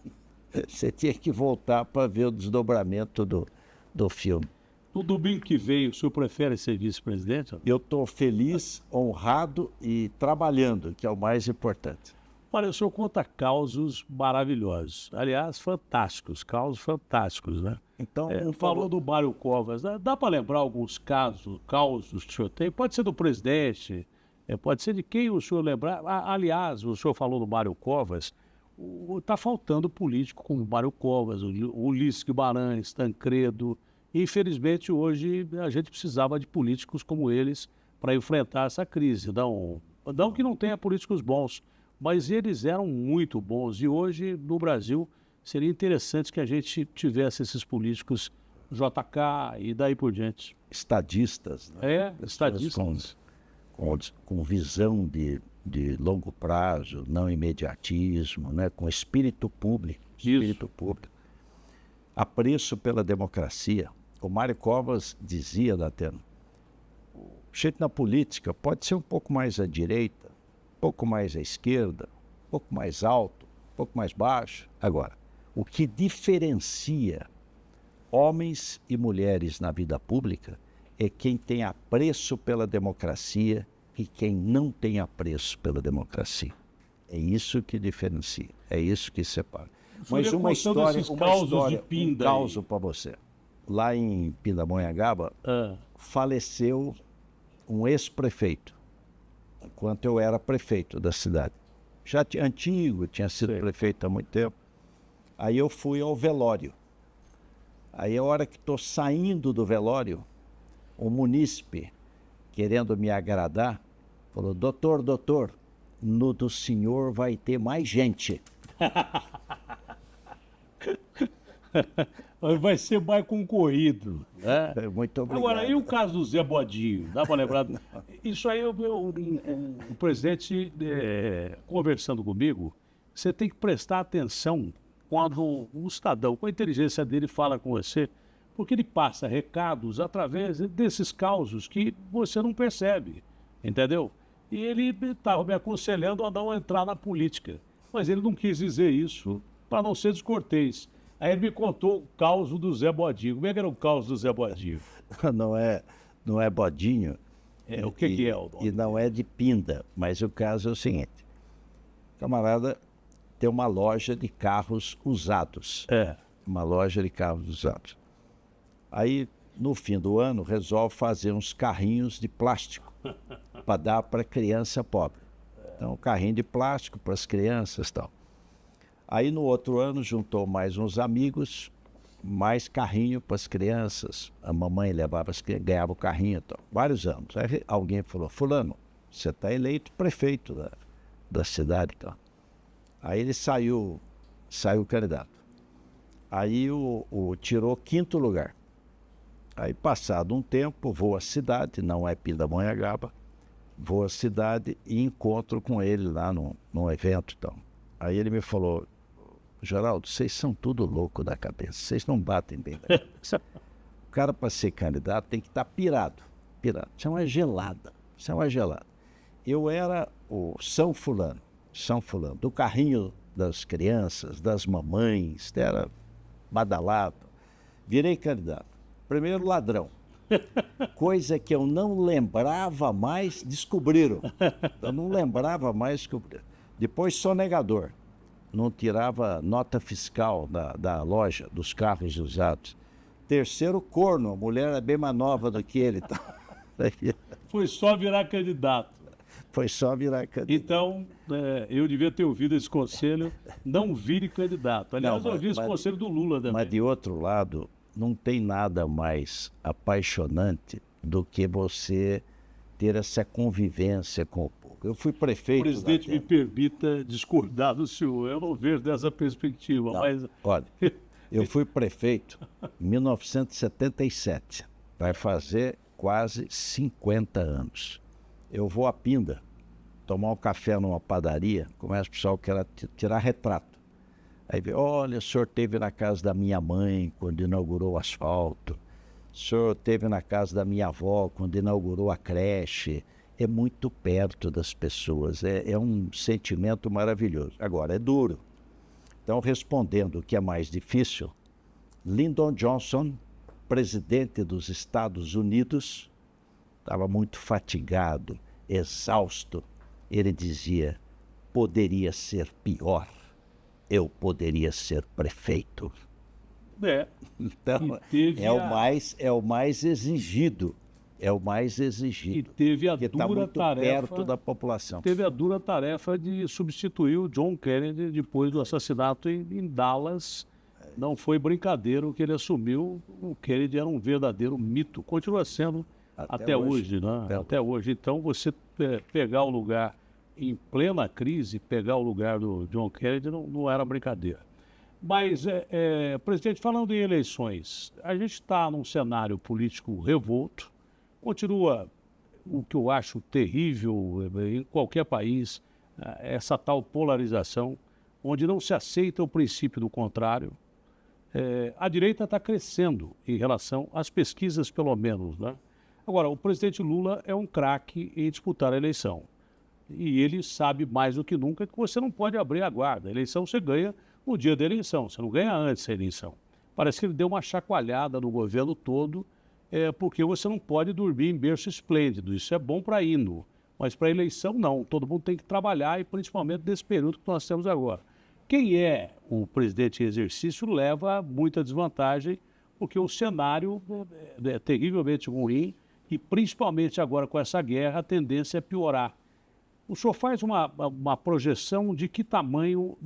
Você tinha que voltar para ver o desdobramento do filme. No domingo que vem, o senhor prefere ser vice-presidente? Eu estou feliz, honrado e trabalhando, que é o mais importante. Olha, o senhor conta causos maravilhosos. Aliás, fantásticos, causos fantásticos, né? Então, Falou do Mário Covas. Dá para lembrar alguns causos que o senhor tem? Pode ser do presidente, pode ser de quem o senhor lembrar. Aliás, o senhor falou do Mário Covas. Está faltando político como o Mário Covas, o Ulisses Guimarães, Tancredo. Infelizmente, hoje, a gente precisava de políticos como eles para enfrentar essa crise. Não que não tenha políticos bons, mas eles eram muito bons. E hoje, no Brasil, seria interessante que a gente tivesse esses políticos JK e daí por diante. Estadistas, né? Estadistas. Com visão de longo prazo, não imediatismo, né? Com espírito público. Espírito público. Apreço pela democracia. O Mário Covas dizia, Datena, o jeito na política pode ser um pouco mais à direita, um pouco mais à esquerda, um pouco mais alto, um pouco mais baixo. Agora, o que diferencia homens e mulheres na vida pública é quem tem apreço pela democracia e quem não tem apreço pela democracia. É isso que diferencia, é isso que separa. Mas uma história um caos para você. Lá em Pindamonhangaba, faleceu um ex-prefeito, enquanto eu era prefeito da cidade. Já antigo, tinha sido prefeito há muito tempo. Aí eu fui ao velório. Aí a hora que estou saindo do velório, o munícipe, querendo me agradar, falou, doutor, no do senhor vai ter mais gente. Vai ser mais concorrido. Né? Muito obrigado. Agora, e o caso do Zé Bodinho? Dá para lembrar? Isso aí, o presidente conversando comigo, você tem que prestar atenção quando um cidadão, com a inteligência dele, fala com você, porque ele passa recados através desses causos que você não percebe, entendeu? E ele estava me aconselhando a não entrar na política, mas ele não quis dizer isso para não ser descortês. Aí ele me contou o caos do Zé Bodinho. Como é que era o caos do Zé Bodinho? Não é Bodinho. O que é o nome? E não é de Pinda, mas o caso é o seguinte. O camarada tem uma loja de carros usados. Uma loja de carros usados. Aí, no fim do ano, resolve fazer uns carrinhos de plástico para dar para criança pobre. Então, carrinho de plástico para as crianças e tal. Aí, no outro ano, juntou mais uns amigos, mais carrinho para as crianças. A mamãe levava as crianças, ganhava o carrinho e tal. Vários anos. Aí alguém falou, fulano, você está eleito prefeito da cidade e tal. Aí ele saiu candidato. Aí tirou 5º lugar. Aí, passado um tempo, vou à cidade, não é Pindamonhangaba, vou à cidade e encontro com ele lá num evento e tal. Aí ele me falou, Geraldo, vocês são tudo louco da cabeça, vocês não batem bem da cabeça. O cara, para ser candidato, tem que estar pirado. Isso é uma gelada, Eu era o São Fulano, do carrinho das crianças, das mamães, era badalado. Virei candidato. Primeiro ladrão. Coisa que eu não lembrava mais, descobriram. Eu não lembrava mais, descobriram. Depois sonegador. Não tirava nota fiscal da loja, dos carros usados. terceiro corno, a mulher é bem mais nova do que ele. Então, Foi só virar candidato. foi só virar candidato. Então, eu devia ter ouvido esse conselho, não vire candidato. Aliás, Não, eu ouvi esse conselho do Lula também. Mas, de outro lado, não tem nada mais apaixonante do que você ter essa convivência com o povo. Eu fui prefeito. O presidente me permita discordar do senhor. Eu não vejo dessa perspectiva, Não, mas... olha, eu fui prefeito em 1977. Vai fazer quase 50 anos. Eu vou a Pinda tomar um café numa padaria, começa o pessoal que quer tirar retrato. Aí vê, olha, o senhor esteve na casa da minha mãe quando inaugurou o asfalto. O senhor esteve na casa da minha avó quando inaugurou a creche. É muito perto das pessoas, é um sentimento maravilhoso. Agora, é duro. Então, respondendo o que é mais difícil, Lyndon Johnson, presidente dos Estados Unidos, estava muito fatigado, exausto. Ele dizia, poderia ser pior, eu poderia ser prefeito. Então, é o mais exigido. É o mais exigido. E teve a porque dura está muito tarefa, perto da população. Teve a dura tarefa de substituir o John Kennedy depois do assassinato em Dallas. Não foi brincadeira o que ele assumiu. O Kennedy era um verdadeiro mito. Continua sendo até hoje, né? Até hoje. Então, você pegar o lugar em plena crise, pegar o lugar do John Kennedy não era brincadeira. Mas, presidente, falando em eleições, a gente está num cenário político revolto. Continua o que eu acho terrível em qualquer país, essa tal polarização, onde não se aceita o princípio do contrário. A direita está crescendo em relação às pesquisas, pelo menos, né? Agora, o presidente Lula é um craque em disputar a eleição. E ele sabe mais do que nunca que você não pode abrir a guarda. A eleição você ganha no dia da eleição, você não ganha antes da eleição. Parece que ele deu uma chacoalhada no governo todo, porque você não pode dormir em berço esplêndido. Isso é bom para hino, mas para eleição não. Todo mundo tem que trabalhar e principalmente nesse período que nós temos agora. Quem é o presidente em exercício leva muita desvantagem, porque o cenário é terrivelmente ruim e principalmente agora com essa guerra a tendência é piorar. O senhor faz uma projeção de que tamanho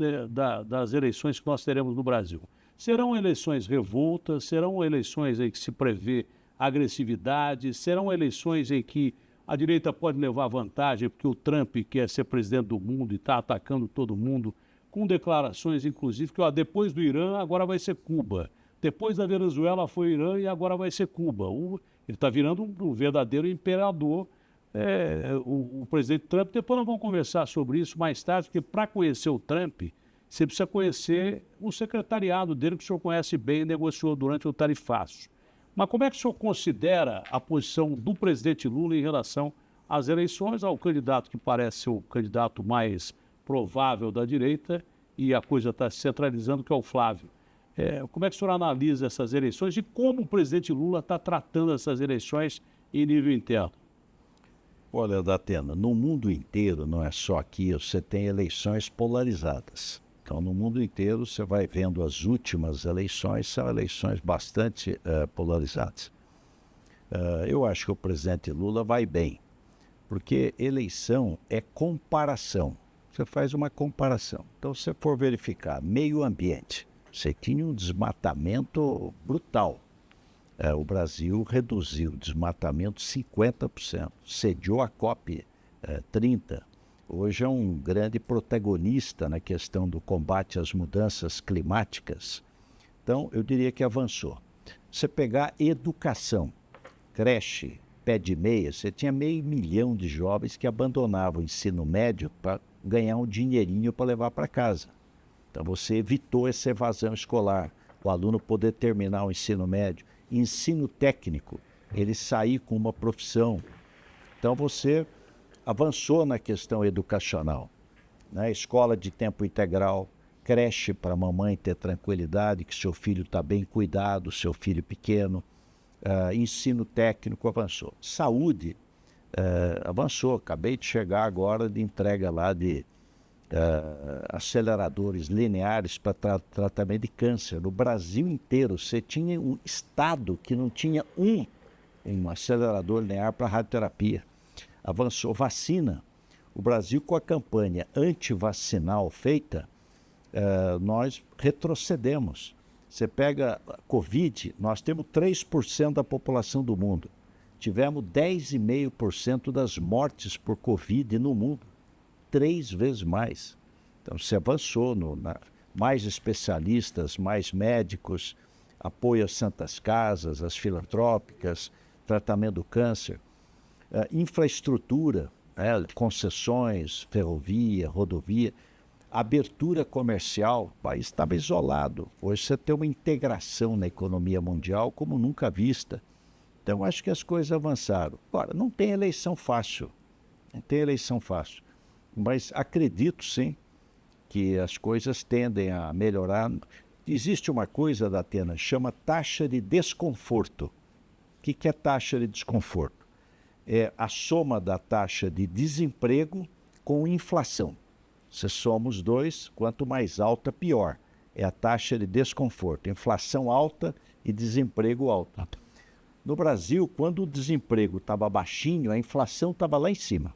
das eleições que nós teremos no Brasil? Serão eleições revoltas? Serão eleições em que se prevê agressividade? Serão eleições em que a direita pode levar vantagem porque o Trump quer ser presidente do mundo e está atacando todo mundo, com declarações, inclusive, que depois do Irã, agora vai ser Cuba. Depois da Venezuela foi o Irã e agora vai ser Cuba. Ele está virando um verdadeiro imperador, o presidente Trump. Depois nós vamos conversar sobre isso mais tarde, porque para conhecer o Trump, você precisa conhecer o secretariado dele, que o senhor conhece bem e negociou durante o tarifaço. Mas como é que o senhor considera a posição do presidente Lula em relação às eleições, ao candidato que parece ser o candidato mais provável da direita, e a coisa está se centralizando, que é o Flávio? Como é que o senhor analisa essas eleições e como o presidente Lula está tratando essas eleições em nível interno? Olha, Datena, no mundo inteiro, não é só aqui, você tem eleições polarizadas. Então, no mundo inteiro, você vai vendo as últimas eleições, são eleições bastante polarizadas. Eu acho que o presidente Lula vai bem, porque eleição é comparação. Você faz uma comparação. Então, se você for verificar meio ambiente, você tinha um desmatamento brutal. O Brasil reduziu o desmatamento 50%, cediou a COP 30%. Hoje é um grande protagonista na questão do combate às mudanças climáticas. Então, eu diria que avançou. Você pegar educação, creche, pé de meia, você tinha 500 mil de jovens que abandonavam o ensino médio para ganhar um dinheirinho para levar para casa. Então, você evitou essa evasão escolar, o aluno poder terminar o ensino médio. Ensino técnico, ele sair com uma profissão. Então, você avançou na questão educacional, né? Escola de tempo integral, creche para a mamãe ter tranquilidade, que seu filho está bem cuidado, seu filho pequeno. Ensino técnico avançou. Saúde avançou. Acabei de chegar agora de entrega lá de aceleradores lineares para tratamento de câncer. No Brasil inteiro, você tinha um estado que não tinha um acelerador linear para radioterapia. Avançou vacina. O Brasil, com a campanha antivacinal feita, nós retrocedemos. Você pega a Covid, nós temos 3% da população do mundo. Tivemos 10,5% das mortes por Covid no mundo. 3 vezes mais. Então, se avançou, mais especialistas, mais médicos, apoio às santas casas, às filantrópicas, tratamento do câncer, infraestrutura, concessões, ferrovia, rodovia, abertura comercial. O país estava isolado. Hoje você tem uma integração na economia mundial como nunca vista. Então, acho que as coisas avançaram. Agora, não tem eleição fácil. Não tem eleição fácil. Mas acredito, sim, que as coisas tendem a melhorar. Existe uma coisa, Datena, chama taxa de desconforto. O que é taxa de desconforto? É a soma da taxa de desemprego com inflação. Se soma os dois, quanto mais alta, pior. É a taxa de desconforto. Inflação alta e desemprego alto. No Brasil, quando o desemprego estava baixinho, a inflação estava lá em cima.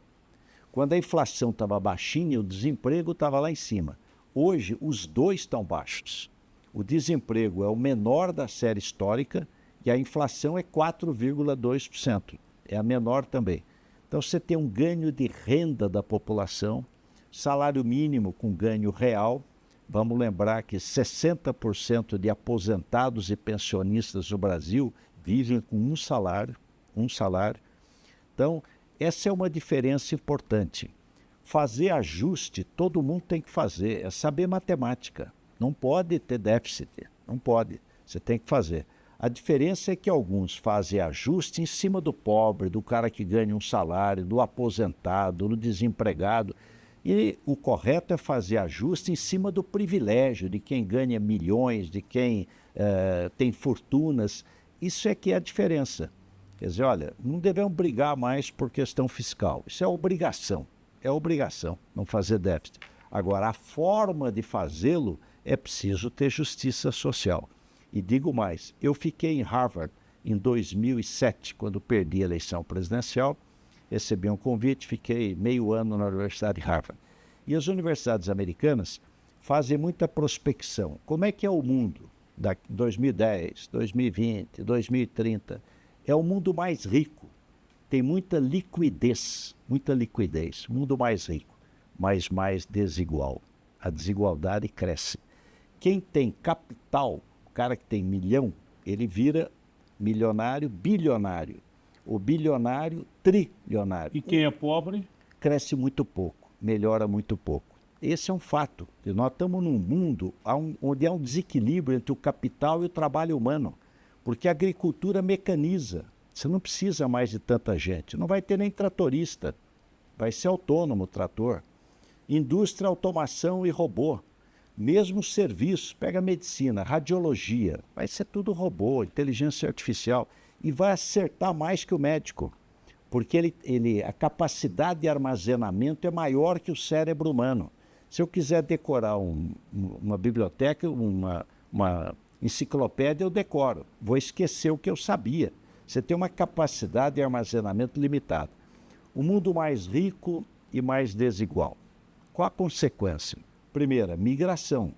Quando a inflação estava baixinha, o desemprego estava lá em cima. Hoje, os dois estão baixos. O desemprego é o menor da série histórica e a inflação é 4,2%. É a menor também. Então, você tem um ganho de renda da população, salário mínimo com ganho real. Vamos lembrar que 60% de aposentados e pensionistas no Brasil vivem com um salário. Então, essa é uma diferença importante. Fazer ajuste, todo mundo tem que fazer, é saber matemática. Não pode ter déficit, não pode, você tem que fazer. A diferença é que alguns fazem ajuste em cima do pobre, do cara que ganha um salário, do aposentado, do desempregado. E o correto é fazer ajuste em cima do privilégio, de quem ganha milhões, de quem tem fortunas. Isso é que é a diferença. Quer dizer, olha, não devemos brigar mais por questão fiscal. Isso é obrigação não fazer déficit. Agora, a forma de fazê-lo é preciso ter justiça social. E digo mais, eu fiquei em Harvard em 2007, quando perdi a eleição presidencial, recebi um convite, fiquei meio ano na Universidade de Harvard. E as universidades americanas fazem muita prospecção. Como é que é o mundo da 2010, 2020, 2030? É o mundo mais rico, tem muita liquidez, mundo mais rico, mas mais desigual. A desigualdade cresce. Quem tem capital, o cara que tem milhão, ele vira milionário, bilionário. O bilionário, trilionário. E quem é pobre? Cresce muito pouco, melhora muito pouco. Esse é um fato. Nós estamos num mundo onde há um desequilíbrio entre o capital e o trabalho humano. Porque a agricultura mecaniza. Você não precisa mais de tanta gente. Não vai ter nem tratorista. Vai ser autônomo o trator. Indústria, automação e robô. Mesmo serviço, pega medicina, radiologia. Vai ser tudo robô, inteligência artificial. E vai acertar mais que o médico. Porque a capacidade de armazenamento é maior que o cérebro humano. Se eu quiser decorar uma biblioteca, uma enciclopédia, eu decoro. Vou esquecer o que eu sabia. Você tem uma capacidade de armazenamento limitada. O mundo mais rico e mais desigual. Qual a consequência? Primeira, migração.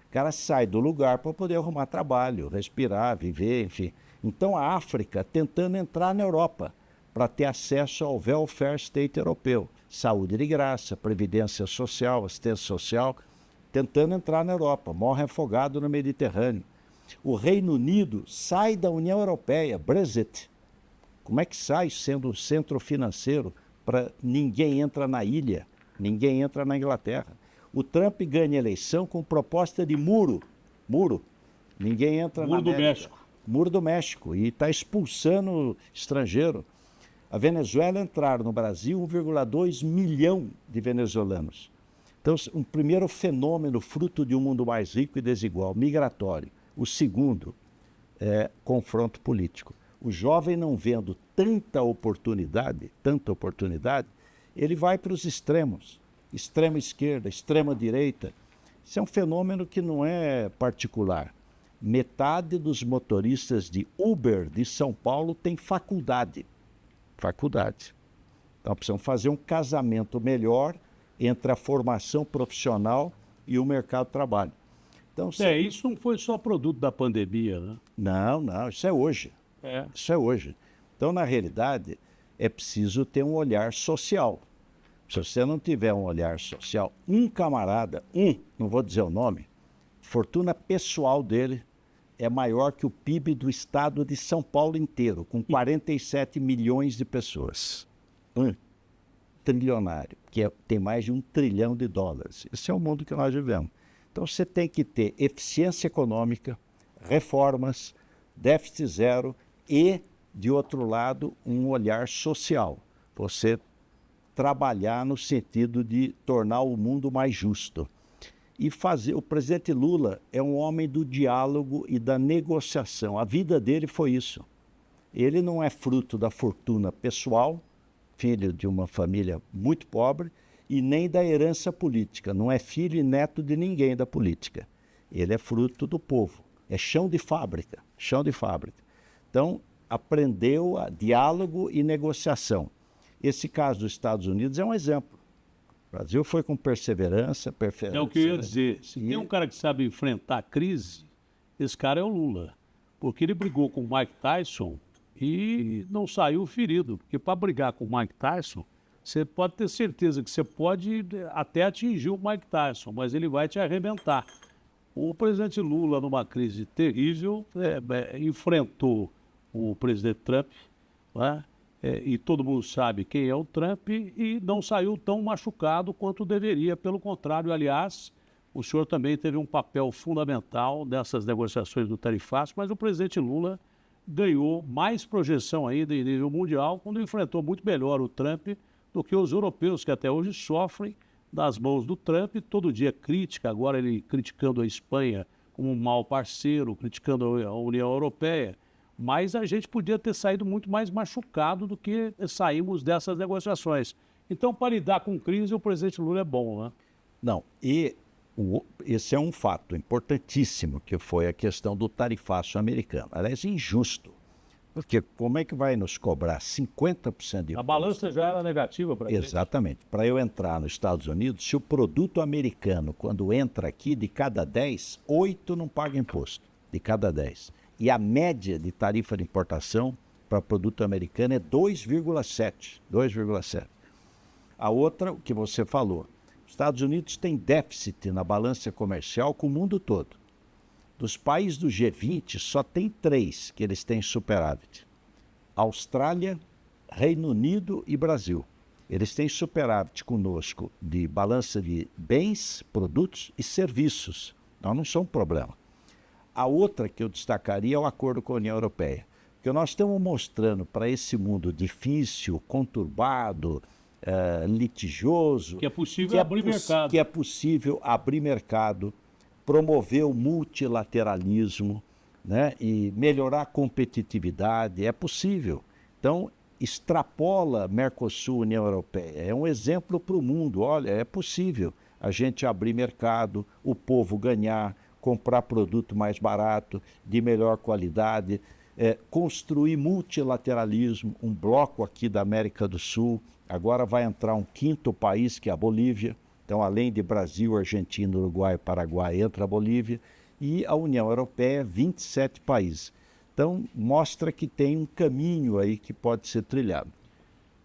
O cara sai do lugar para poder arrumar trabalho, respirar, viver, enfim. Então a África tentando entrar na Europa para ter acesso ao welfare state europeu. Saúde de graça, previdência social, assistência social, tentando entrar na Europa. Morre afogado no Mediterrâneo. O Reino Unido sai da União Europeia, Brexit. Como é que sai sendo um centro financeiro para ninguém entra na ilha, ninguém entra na Inglaterra? O Trump ganha eleição com proposta de muro. Ninguém entra na América. Muro do México. Muro do México. E está expulsando estrangeiro. A Venezuela entraram no Brasil 1,2 milhão de venezuelanos. Então, um primeiro fenômeno fruto de um mundo mais rico e desigual, migratório. O segundo é confronto político. O jovem não vendo tanta oportunidade, ele vai para os extremos. extrema esquerda, extrema direita. Isso é um fenômeno que não é particular. Metade dos motoristas de Uber de São Paulo tem faculdade. Faculdade. Então precisamos fazer um casamento melhor entre a formação profissional e o mercado de trabalho. Então, isso não foi só produto da pandemia, né? Não, isso é hoje. Isso é hoje. Então, na realidade, é preciso ter um olhar social. Se você não tiver um olhar social, um camarada, não vou dizer o nome, fortuna pessoal dele é maior que o PIB do estado de São Paulo inteiro, com 47 milhões de pessoas. Trilionário, que tem mais de $1 trilhão. Esse é o mundo que nós vivemos. Então você tem que ter eficiência econômica, reformas, déficit zero e, de outro lado, um olhar social. Você trabalhar no sentido de tornar o mundo mais justo. E fazer. O presidente Lula é um homem do diálogo e da negociação. A vida dele foi isso. Ele não é fruto da fortuna pessoal, filho de uma família muito pobre, e nem da herança política. Não é filho e neto de ninguém da política. Ele é fruto do povo. É chão de fábrica, chão de fábrica. Então, aprendeu a diálogo e negociação. Esse caso dos Estados Unidos é um exemplo. O Brasil foi com perseverança. É o que eu ia dizer. Se tem um cara que sabe enfrentar a crise, esse cara é o Lula. Porque ele brigou com o Mike Tyson e não saiu ferido. Porque para brigar com o Mike Tyson, você pode ter certeza que você pode até atingir o Mike Tyson, mas ele vai te arrebentar. O presidente Lula, numa crise terrível, enfrentou o presidente Trump, né? E todo mundo sabe quem é o Trump, e não saiu tão machucado quanto deveria. Pelo contrário, aliás, o senhor também teve um papel fundamental nessas negociações do tarifaço, mas o presidente Lula ganhou mais projeção ainda em nível mundial quando enfrentou muito melhor o Trump do que os europeus, que até hoje sofrem das mãos do Trump. Todo dia crítica, agora ele criticando a Espanha como um mau parceiro, criticando a União Europeia. Mas a gente podia ter saído muito mais machucado do que saímos dessas negociações. Então, para lidar com crise, o presidente Lula é bom, né? Não, esse é um fato importantíssimo, que foi a questão do tarifaço americano. Aliás, injusto, porque como é que vai nos cobrar 50% de imposto? A balança já era negativa para ele. Exatamente. Para eu entrar nos Estados Unidos, se o produto americano, quando entra aqui, de cada 10, 8 não paga imposto, de cada 10. E a média de tarifa de importação para produto americano é 2,7. 2,7. A outra, o que você falou, os Estados Unidos têm déficit na balança comercial com o mundo todo. Dos países do G20, só tem 3 que eles têm superávit. Austrália, Reino Unido e Brasil. Eles têm superávit conosco de balança de bens, produtos e serviços. Nós não somos um problema. A outra que eu destacaria é o acordo com a União Europeia. Porque nós estamos mostrando para esse mundo difícil, conturbado, litigioso, que é possível abrir mercado. Que é possível abrir mercado, promover o multilateralismo, né, e melhorar a competitividade. É possível. Então, extrapola Mercosul, União Europeia. É um exemplo para o mundo. Olha, é possível a gente abrir mercado, o povo ganhar, comprar produto mais barato, de melhor qualidade, construir multilateralismo, um bloco aqui da América do Sul. Agora vai entrar um 5º país, que é a Bolívia. Então, além de Brasil, Argentina, Uruguai e Paraguai, entra a Bolívia. E a União Europeia, 27 países. Então, mostra que tem um caminho aí que pode ser trilhado.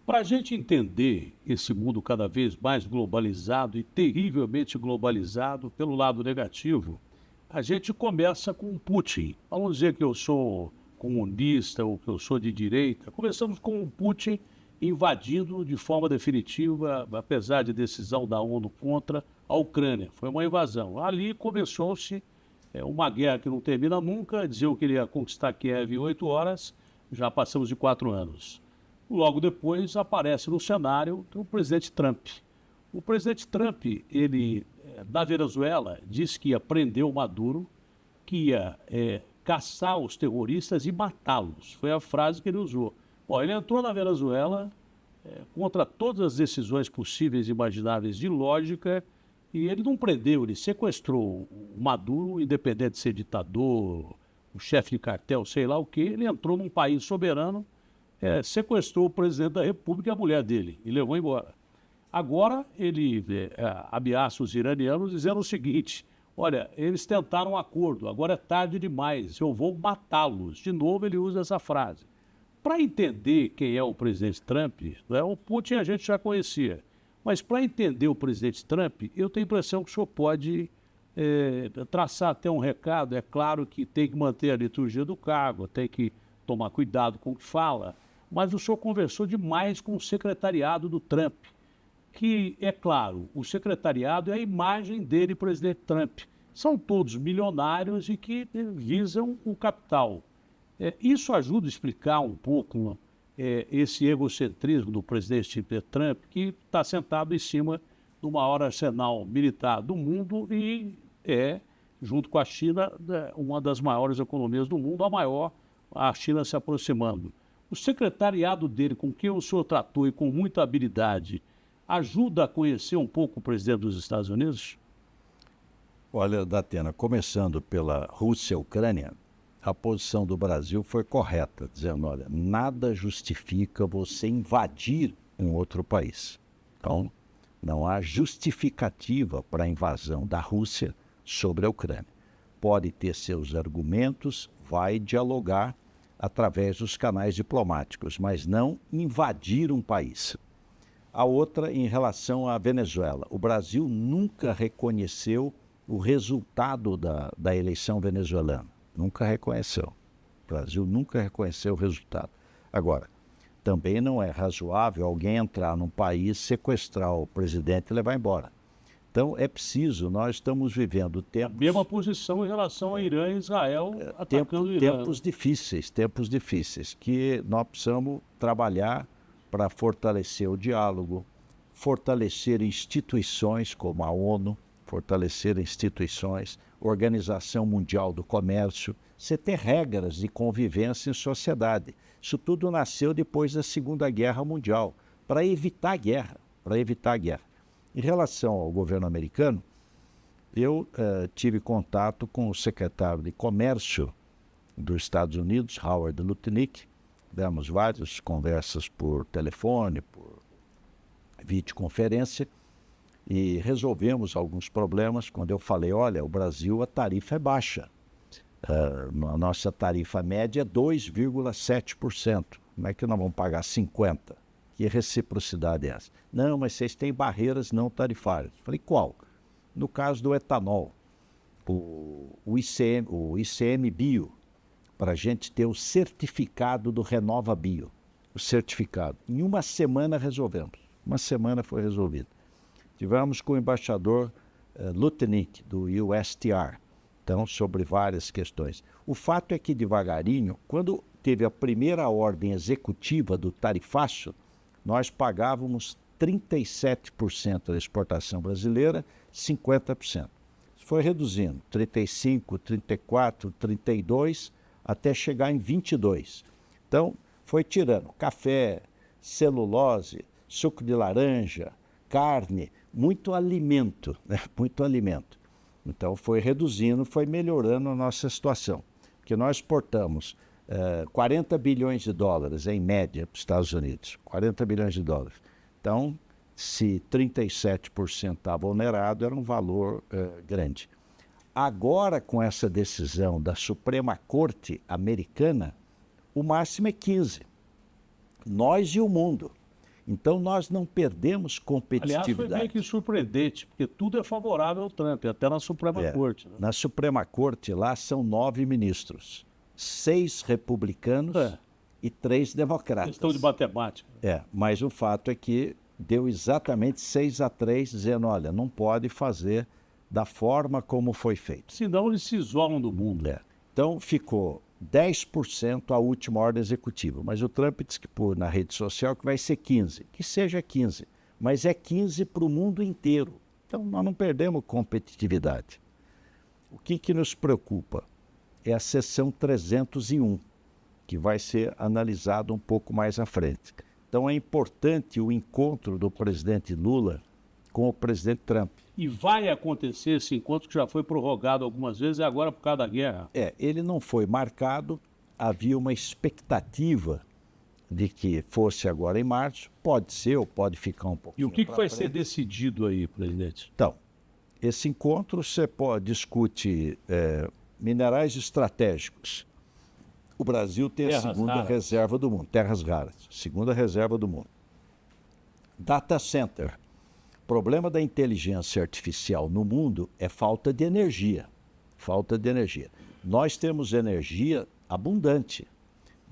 Para a gente entender esse mundo cada vez mais globalizado e terrivelmente globalizado pelo lado negativo, a gente começa com Putin. Vamos dizer que eu sou comunista ou que eu sou de direita. Começamos com o Putin invadindo de forma definitiva, apesar de decisão da ONU contra a Ucrânia. Foi uma invasão. Ali começou-se uma guerra que não termina nunca. Diziam que ele ia conquistar Kiev em 8 horas, já passamos de 4 anos. Logo depois aparece no cenário o presidente Trump. O presidente Trump, ele, na Venezuela, disse que ia prender o Maduro, que ia caçar os terroristas e matá-los. Foi a frase que ele usou. Bom, ele entrou na Venezuela, contra todas as decisões possíveis e imagináveis de lógica, e ele não prendeu, ele sequestrou o Maduro, independente de ser ditador, o chefe de cartel, sei lá o quê. Ele entrou num país soberano, sequestrou o presidente da República e a mulher dele e levou embora. Agora ele ameaça os iranianos dizendo o seguinte: olha, eles tentaram um acordo, agora é tarde demais, eu vou matá-los. De novo ele usa essa frase. Para entender quem é o presidente Trump, né, o Putin a gente já conhecia, mas para entender o presidente Trump, eu tenho a impressão que o senhor pode traçar até um recado. É claro que tem que manter a liturgia do cargo, tem que tomar cuidado com o que fala, mas o senhor conversou demais com o secretariado do Trump, que, é claro, o secretariado é a imagem dele, presidente Trump. São todos milionários e que visam o capital. Isso ajuda a explicar um pouco esse egocentrismo do presidente Trump, que está sentado em cima do maior arsenal militar do mundo e junto com a China, uma das maiores economias do mundo, a maior, a China se aproximando. O secretariado dele, com quem o senhor tratou e com muita habilidade, ajuda a conhecer um pouco o presidente dos Estados Unidos? Olha, Datena, começando pela Rússia e Ucrânia, a posição do Brasil foi correta, dizendo, olha, nada justifica você invadir um outro país. Então, não há justificativa para a invasão da Rússia sobre a Ucrânia. Pode ter seus argumentos, vai dialogar através dos canais diplomáticos, mas não invadir um país. A outra, em relação à Venezuela. O Brasil nunca reconheceu o resultado da eleição venezuelana. Nunca reconheceu. O Brasil nunca reconheceu o resultado. Agora, também não é razoável alguém entrar num país, sequestrar o presidente e levar embora. Então, é preciso, nós estamos vivendo tempos... Mesma posição em relação a Irã e Israel atacando o Irã. Tempos difíceis, que nós precisamos trabalhar para fortalecer o diálogo, fortalecer instituições como a ONU, fortalecer instituições, Organização Mundial do Comércio, você ter regras de convivência em sociedade. Isso tudo nasceu depois da Segunda Guerra Mundial, para evitar guerra, Em relação ao governo americano, eu tive contato com o secretário de Comércio dos Estados Unidos, Howard Lutnick. Demos várias conversas por telefone, por videoconferência, e resolvemos alguns problemas. Quando eu falei, olha, o Brasil, a tarifa é baixa. A nossa tarifa média é 2,7%. Como é que nós vamos pagar 50%? Que reciprocidade é essa? Não, mas vocês têm barreiras não tarifárias. Falei, qual? No caso do etanol, o ICM Bio, para a gente ter o certificado do Renova Bio, o certificado. Em uma semana resolvemos. Uma semana foi resolvido. Tivemos com o embaixador Lutnick, do USTR, então, sobre várias questões. O fato é que, devagarinho, quando teve a primeira ordem executiva do tarifaço, nós pagávamos 37% da exportação brasileira, 50%. Isso foi reduzindo, 35%, 34%, 32%, até chegar em 22%. Então, foi tirando café, celulose, suco de laranja, carne, muito alimento, né? Muito alimento. Então, foi reduzindo, foi melhorando a nossa situação. Porque nós exportamos 40 bilhões de dólares, em média, para os Estados Unidos. 40 bilhões de dólares. Então, se 37% estava onerado, era um valor grande. Agora, com essa decisão da Suprema Corte Americana, o máximo é 15%. Nós e o mundo. Então, nós não perdemos competitividade. Aliás, foi meio que surpreendente, porque tudo é favorável ao Trump, até na Suprema Corte. Né? Na Suprema Corte, lá são 9 ministros. 6 republicanos e 3 democratas. Questão de matemática. Mas o fato é que deu exatamente 6-3, dizendo, olha, não pode fazer da forma como foi feito. Senão eles se isolam do mundo. Então, ficou 10% a última ordem executiva. Mas o Trump disse que na rede social que vai ser 15%. Que seja 15%. Mas é 15% para o mundo inteiro. Então, nós não perdemos competitividade. O que nos preocupa é a seção 301, que vai ser analisada um pouco mais à frente. Então é importante o encontro do presidente Lula com o presidente Trump. E vai acontecer esse encontro que já foi prorrogado algumas vezes e agora por causa da guerra. Ele não foi marcado, havia uma expectativa de que fosse agora em março, pode ser ou pode ficar um pouquinho. E o que vai ser decidido aí, presidente? Então, esse encontro você discute minerais estratégicos. O Brasil tem a segunda reserva do mundo, terras raras, segunda reserva do mundo. Data center. O problema da inteligência artificial no mundo é falta de energia. Falta de energia. Nós temos energia abundante.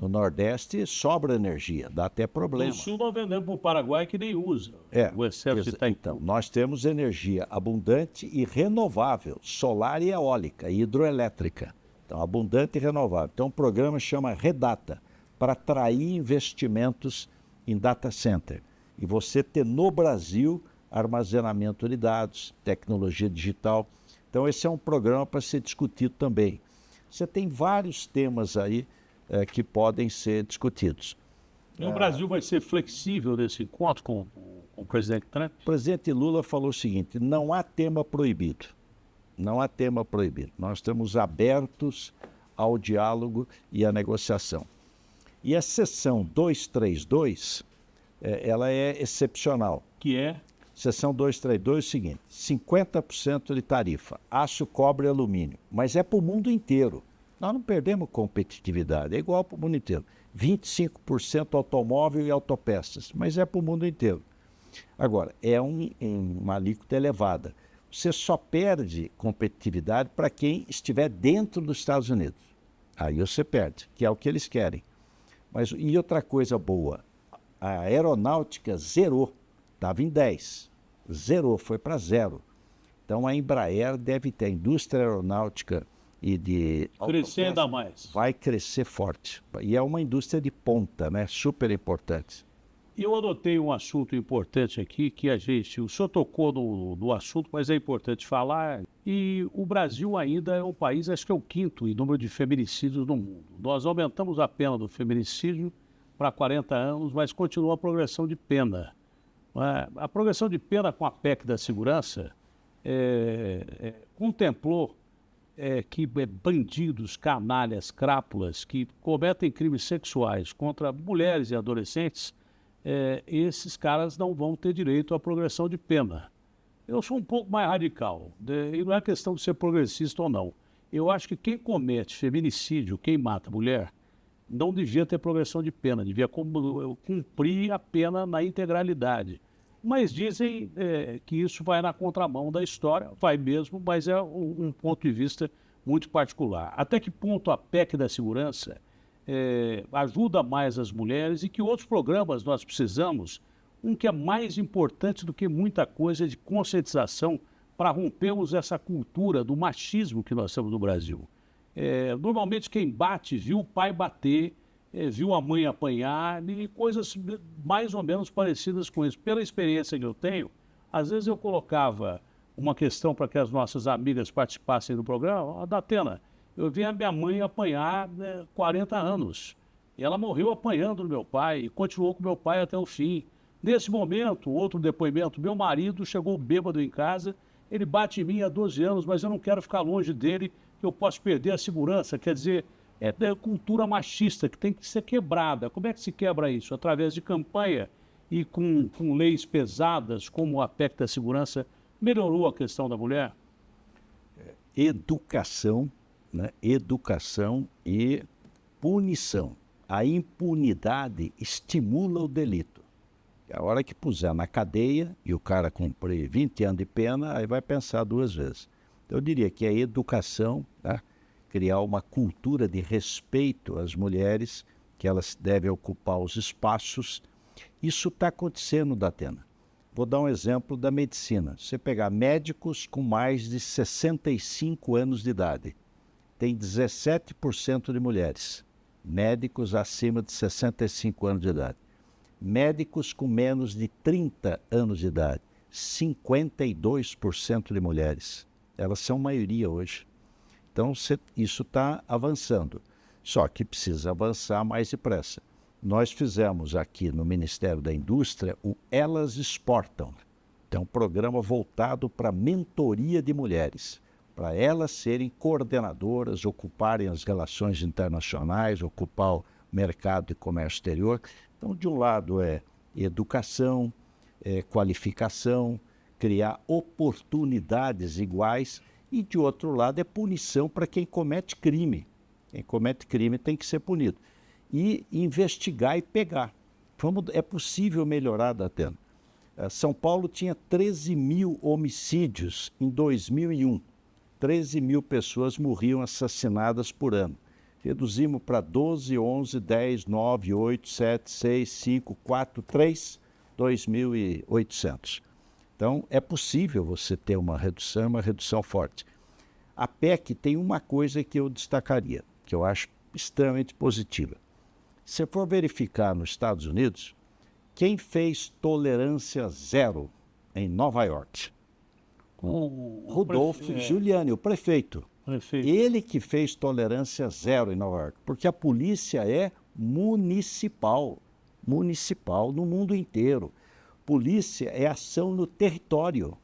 No Nordeste sobra energia, dá até problema. No Sul nós vendemos para o Paraguai que nem usa. O excesso de Itaipu. Então, nós temos energia abundante e renovável, solar e eólica, e hidroelétrica. Então, abundante e renovável. Então, o programa chama Redata, para atrair investimentos em data center. E você ter no Brasil armazenamento de dados, tecnologia digital. Então, esse é um programa para ser discutido também. Você tem vários temas aí que podem ser discutidos. E o Brasil vai ser flexível nesse encontro com o presidente Trump? O presidente Lula falou o seguinte: não há tema proibido. Não há tema proibido. Nós estamos abertos ao diálogo e à negociação. E a seção 232, ela é excepcional. Que é? Seção 232 é o seguinte: 50% de tarifa, aço, cobre e alumínio. Mas é para o mundo inteiro. Nós não perdemos competitividade, é igual para o mundo inteiro. 25% automóvel e autopeças, mas é para o mundo inteiro. Agora, é uma alíquota elevada. Você só perde competitividade para quem estiver dentro dos Estados Unidos. Aí você perde, que é o que eles querem. E outra coisa boa, a aeronáutica zerou, estava em 10, zerou, foi para 0. Então a Embraer deve ter, a indústria aeronáutica e de crescer ainda mais. Vai crescer forte. E é uma indústria de ponta, né? Super importante. Eu anotei um assunto importante aqui, que o senhor tocou no assunto, mas é importante falar. E o Brasil ainda é um país, acho que é o 5º em número de feminicídios no mundo. Nós aumentamos a pena do feminicídio para 40 anos, mas continua a progressão de pena. A progressão de pena com a PEC da segurança contemplou que bandidos, canalhas, crápulas que cometem crimes sexuais contra mulheres e adolescentes, esses caras não vão ter direito à progressão de pena. Eu sou um pouco mais radical, e não é questão de ser progressista ou não. Eu acho que quem comete feminicídio, quem mata mulher, não devia ter progressão de pena, devia cumprir a pena na integralidade. Mas dizem que isso vai na contramão da história, vai mesmo, mas é um ponto de vista muito particular. Até que ponto a PEC da segurança ajuda mais as mulheres e que outros programas nós precisamos, um que é mais importante do que muita coisa de conscientização para rompermos essa cultura do machismo que nós temos no Brasil. Normalmente quem bate viu o pai bater, viu a mãe apanhar e coisas mais ou menos parecidas com isso. Pela experiência que eu tenho, às vezes eu colocava uma questão para que as nossas amigas participassem do programa. Datena, eu vi a minha mãe apanhar 40 anos. E ela morreu apanhando do meu pai e continuou com meu pai até o fim. Nesse momento, outro depoimento, meu marido chegou bêbado em casa, ele bate em mim há 12 anos, mas eu não quero ficar longe dele, que eu posso perder a segurança. Quer dizer, é cultura machista que tem que ser quebrada. Como é que se quebra isso? Através de campanha e com leis pesadas, como a PEC da segurança, melhorou a questão da mulher? Educação, né? Educação e punição. A impunidade estimula o delito. A hora que puser na cadeia e o cara cumprir 20 anos de pena, aí vai pensar 2 vezes. Então, eu diria que a educação, tá? Criar uma cultura de respeito às mulheres, que elas devem ocupar os espaços. Isso está acontecendo, Datena. Vou dar um exemplo da medicina. Você pegar médicos com mais de 65 anos de idade, tem 17% de mulheres. Médicos acima de 65 anos de idade. Médicos com menos de 30 anos de idade, 52% de mulheres. Elas são maioria hoje. Então, isso está avançando. Só que precisa avançar mais depressa. nós fizemos aqui no Ministério da Indústria o Elas Exportam. Então, um programa voltado para mentoria de mulheres, para elas serem coordenadoras, ocuparem as relações internacionais, ocupar o mercado de comércio exterior. Então, de um lado é educação, qualificação, criar oportunidades iguais, e de outro lado é punição para quem comete crime. Quem comete crime tem que ser punido. E investigar e pegar. É possível melhorar, Datena. São Paulo tinha 13 mil homicídios em 2001. 13 mil pessoas morriam assassinadas por ano. Reduzimos para 12, 11, 10, 9, 8, 7, 6, 5, 4, 3, 2.800. Então, é possível você ter uma redução forte. A PEC tem uma coisa que eu destacaria, que eu acho extremamente positiva. Se for verificar nos Estados Unidos, quem fez tolerância zero em Nova York? Rudolph Giuliani, o prefeito. Ele que fez tolerância zero em Nova York, porque a polícia é municipal no mundo inteiro. Polícia é ação no território,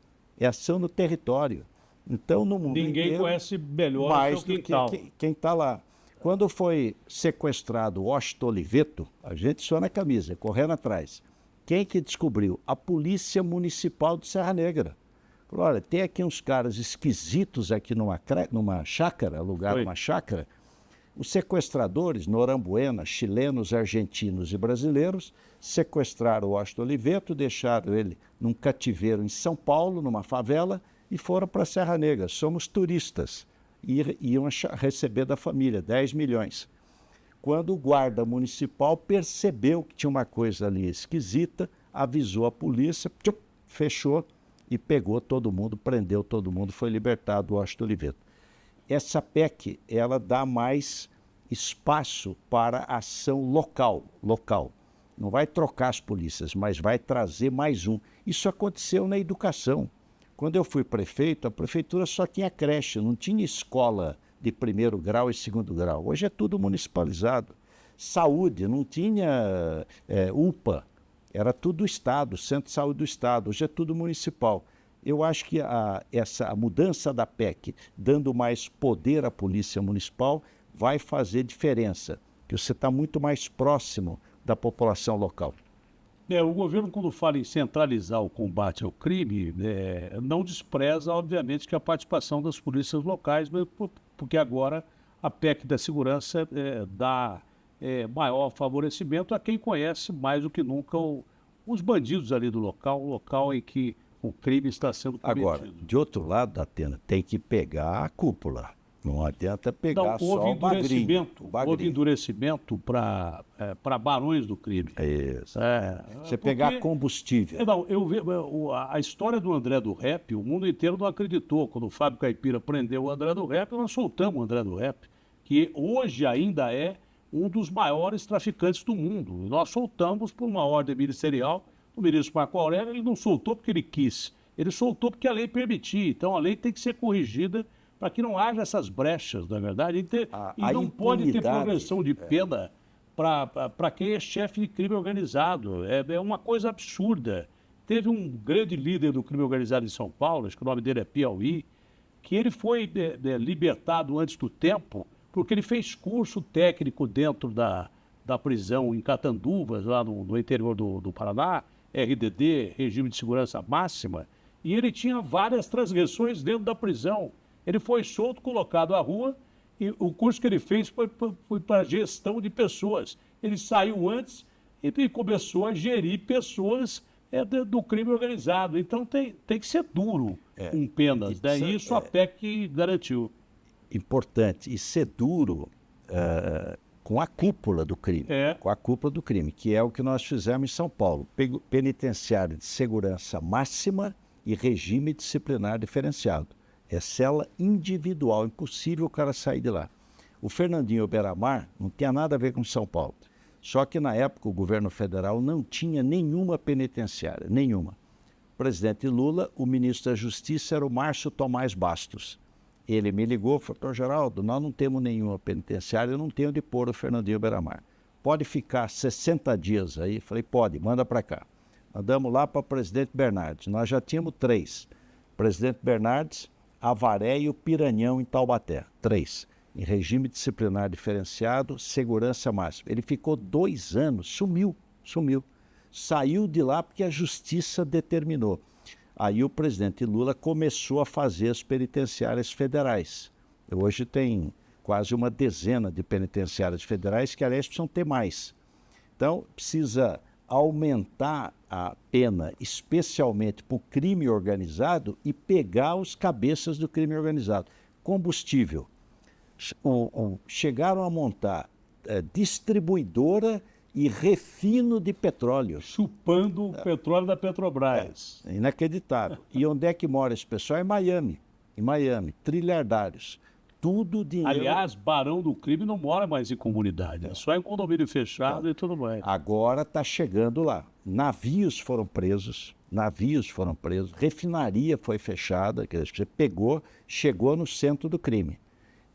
Então, no mundo ninguém inteiro, conhece melhor mais o seu do quintal. que quem está lá. Quando foi sequestrado Washington Oliveto, a gente só na camisa, correndo atrás. Quem que descobriu? A Polícia Municipal de Serra Negra. Falou, olha, tem aqui uns caras esquisitos aqui numa chácara, alugaram uma chácara. Os sequestradores, Norambuena, chilenos, argentinos e brasileiros, sequestraram o Washington Oliveto, deixaram ele num cativeiro em São Paulo, numa favela, e foram para a Serra Negra. Somos turistas. E iam receber da família 10 milhões. Quando o guarda municipal percebeu que tinha uma coisa ali esquisita, avisou a polícia, fechou e pegou todo mundo, prendeu todo mundo, foi libertado o Washington Oliveto. Essa PEC, ela dá mais espaço para ação local. Não vai trocar as polícias, mas vai trazer mais um. Isso aconteceu na educação. Quando eu fui prefeito, a prefeitura só tinha creche, não tinha escola de primeiro grau e segundo grau. Hoje é tudo municipalizado. Saúde, não tinha UPA, era tudo do Estado, Centro de Saúde do Estado. Hoje é tudo municipal. Eu acho que a mudança da PEC, dando mais poder à Polícia Municipal, vai fazer diferença, que você está muito mais próximo da população local. O governo, quando fala em centralizar o combate ao crime, não despreza, obviamente, que a participação das polícias locais, porque agora a PEC da segurança dá maior favorecimento a quem conhece mais do que nunca os bandidos ali do local, o local em que o crime está sendo cometido. Agora, de outro lado, Datena, tem que pegar a cúpula. Não adianta pegar só o bagrinho. Houve endurecimento para barões do crime. Isso. Você pegar combustível. A história do André do Rap, o mundo inteiro não acreditou. Quando o Fábio Caipira prendeu o André do Rap, nós soltamos o André do Rap, que hoje ainda é um dos maiores traficantes do mundo. Nós soltamos por uma ordem ministerial. O ministro Marco Aurélio, ele não soltou porque ele quis. Ele soltou porque a lei permitia. Então, a lei tem que ser corrigida para que não haja essas brechas, não é verdade? E não pode ter progressão de pena para quem é chefe de crime organizado. É uma coisa absurda. Teve um grande líder do crime organizado em São Paulo, acho que o nome dele é Piauí, que ele foi libertado antes do tempo porque ele fez curso técnico dentro da prisão em Catanduvas, lá no interior do Paraná, RDD, Regime de Segurança Máxima, e ele tinha várias transgressões dentro da prisão. Ele foi solto, colocado à rua, e o curso que ele fez foi para gestão de pessoas. Ele saiu antes e começou a gerir pessoas do crime organizado. Então tem que ser duro com penas. Isso a PEC garantiu. Importante. E ser duro com a cúpula do crime. Com a cúpula do crime, que é o que nós fizemos em São Paulo. Penitenciário de segurança máxima e regime disciplinar diferenciado. É cela individual, impossível o cara sair de lá. O Fernandinho Beiramar não tinha nada a ver com São Paulo. Só que na época o governo federal não tinha nenhuma penitenciária, nenhuma. O presidente Lula, o ministro da Justiça era o Márcio Tomás Bastos. Ele me ligou e falou, doutor Geraldo, nós não temos nenhuma penitenciária, eu não tenho onde pôr o Fernandinho Beiramar. pode ficar 60 dias aí? Falei, pode, manda para cá. Mandamos lá para o presidente Bernardes. Nós já tínhamos 3. Presidente Bernardes, Avaré e o Piranhão em Taubaté. 3. Em regime disciplinar diferenciado, segurança máxima. Ele ficou 2 anos, sumiu. Saiu de lá porque a justiça determinou. Aí o presidente Lula começou a fazer as penitenciárias federais. Hoje tem quase uma dezena de penitenciárias federais que, aliás, precisam ter mais. Então, precisa aumentar a pena, especialmente para o crime organizado, e pegar os cabeças do crime organizado. Combustível. Chegaram a montar distribuidora e refino de petróleo. Chupando o petróleo da Petrobras. Inacreditável. E onde é que mora esse pessoal? Em Miami, trilhardários. Tudo dinheiro. Aliás, barão do crime não mora mais em comunidade, é só em condomínio fechado e tudo mais. Agora está chegando lá. Navios foram presos, refinaria foi fechada, quer dizer, você pegou, chegou no centro do crime.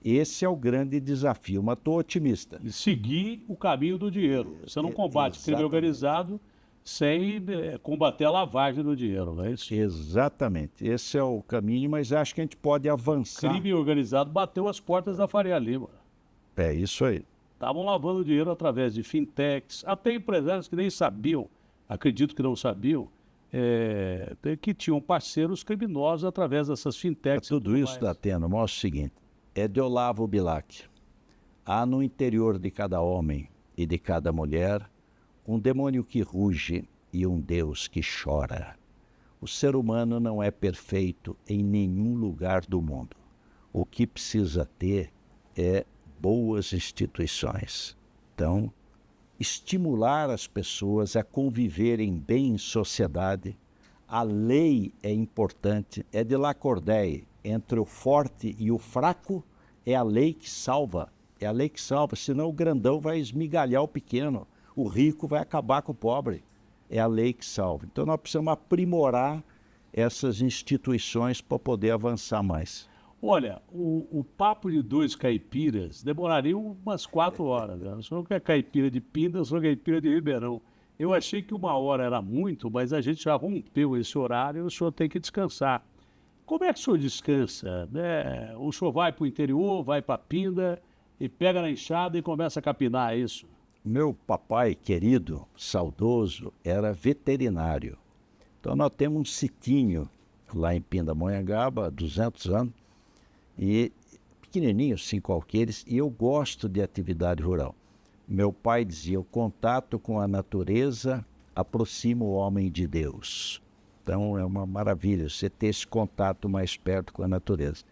Esse é o grande desafio, mas estou otimista. E seguir o caminho do dinheiro. Você não combate crime organizado sem combater a lavagem do dinheiro, não é isso? Exatamente. Esse é o caminho, mas acho que a gente pode avançar. Crime organizado bateu as portas da Faria Lima. É isso aí. Estavam lavando dinheiro através de fintechs, até empresários que nem sabiam, acredito que não sabiam, que tinham parceiros criminosos através dessas fintechs. Tudo isso, Datena, mostra o seguinte, é de Olavo Bilac. Há no interior de cada homem e de cada mulher um demônio que ruge e um Deus que chora. O ser humano não é perfeito em nenhum lugar do mundo. O que precisa ter é boas instituições. Então, estimular as pessoas a conviverem bem em sociedade. A lei é importante, é de Lacordaire. Entre o forte e o fraco, é a lei que salva. É a lei que salva, senão o grandão vai esmigalhar o pequeno. O rico vai acabar com o pobre. É a lei que salva. Então nós precisamos aprimorar essas instituições para poder avançar mais. Olha, o papo de 2 caipiras demoraria umas 4 horas. Né? O senhor não quer caipira de Pinda, o senhor quer caipira de Ribeirão. Eu achei que 1 hora era muito, mas a gente já rompeu esse horário e o senhor tem que descansar. Como é que o senhor descansa? Né? O senhor vai para o interior, vai para Pinda e pega na enxada e começa a capinar, é isso? Meu papai querido, saudoso, era veterinário. Então nós temos um sitinho lá em Pindamonhangaba, há 200 anos, e pequenininho, 5 alqueires, e eu gosto de atividade rural. Meu pai dizia, o contato com a natureza aproxima o homem de Deus. Então é uma maravilha você ter esse contato mais perto com a natureza.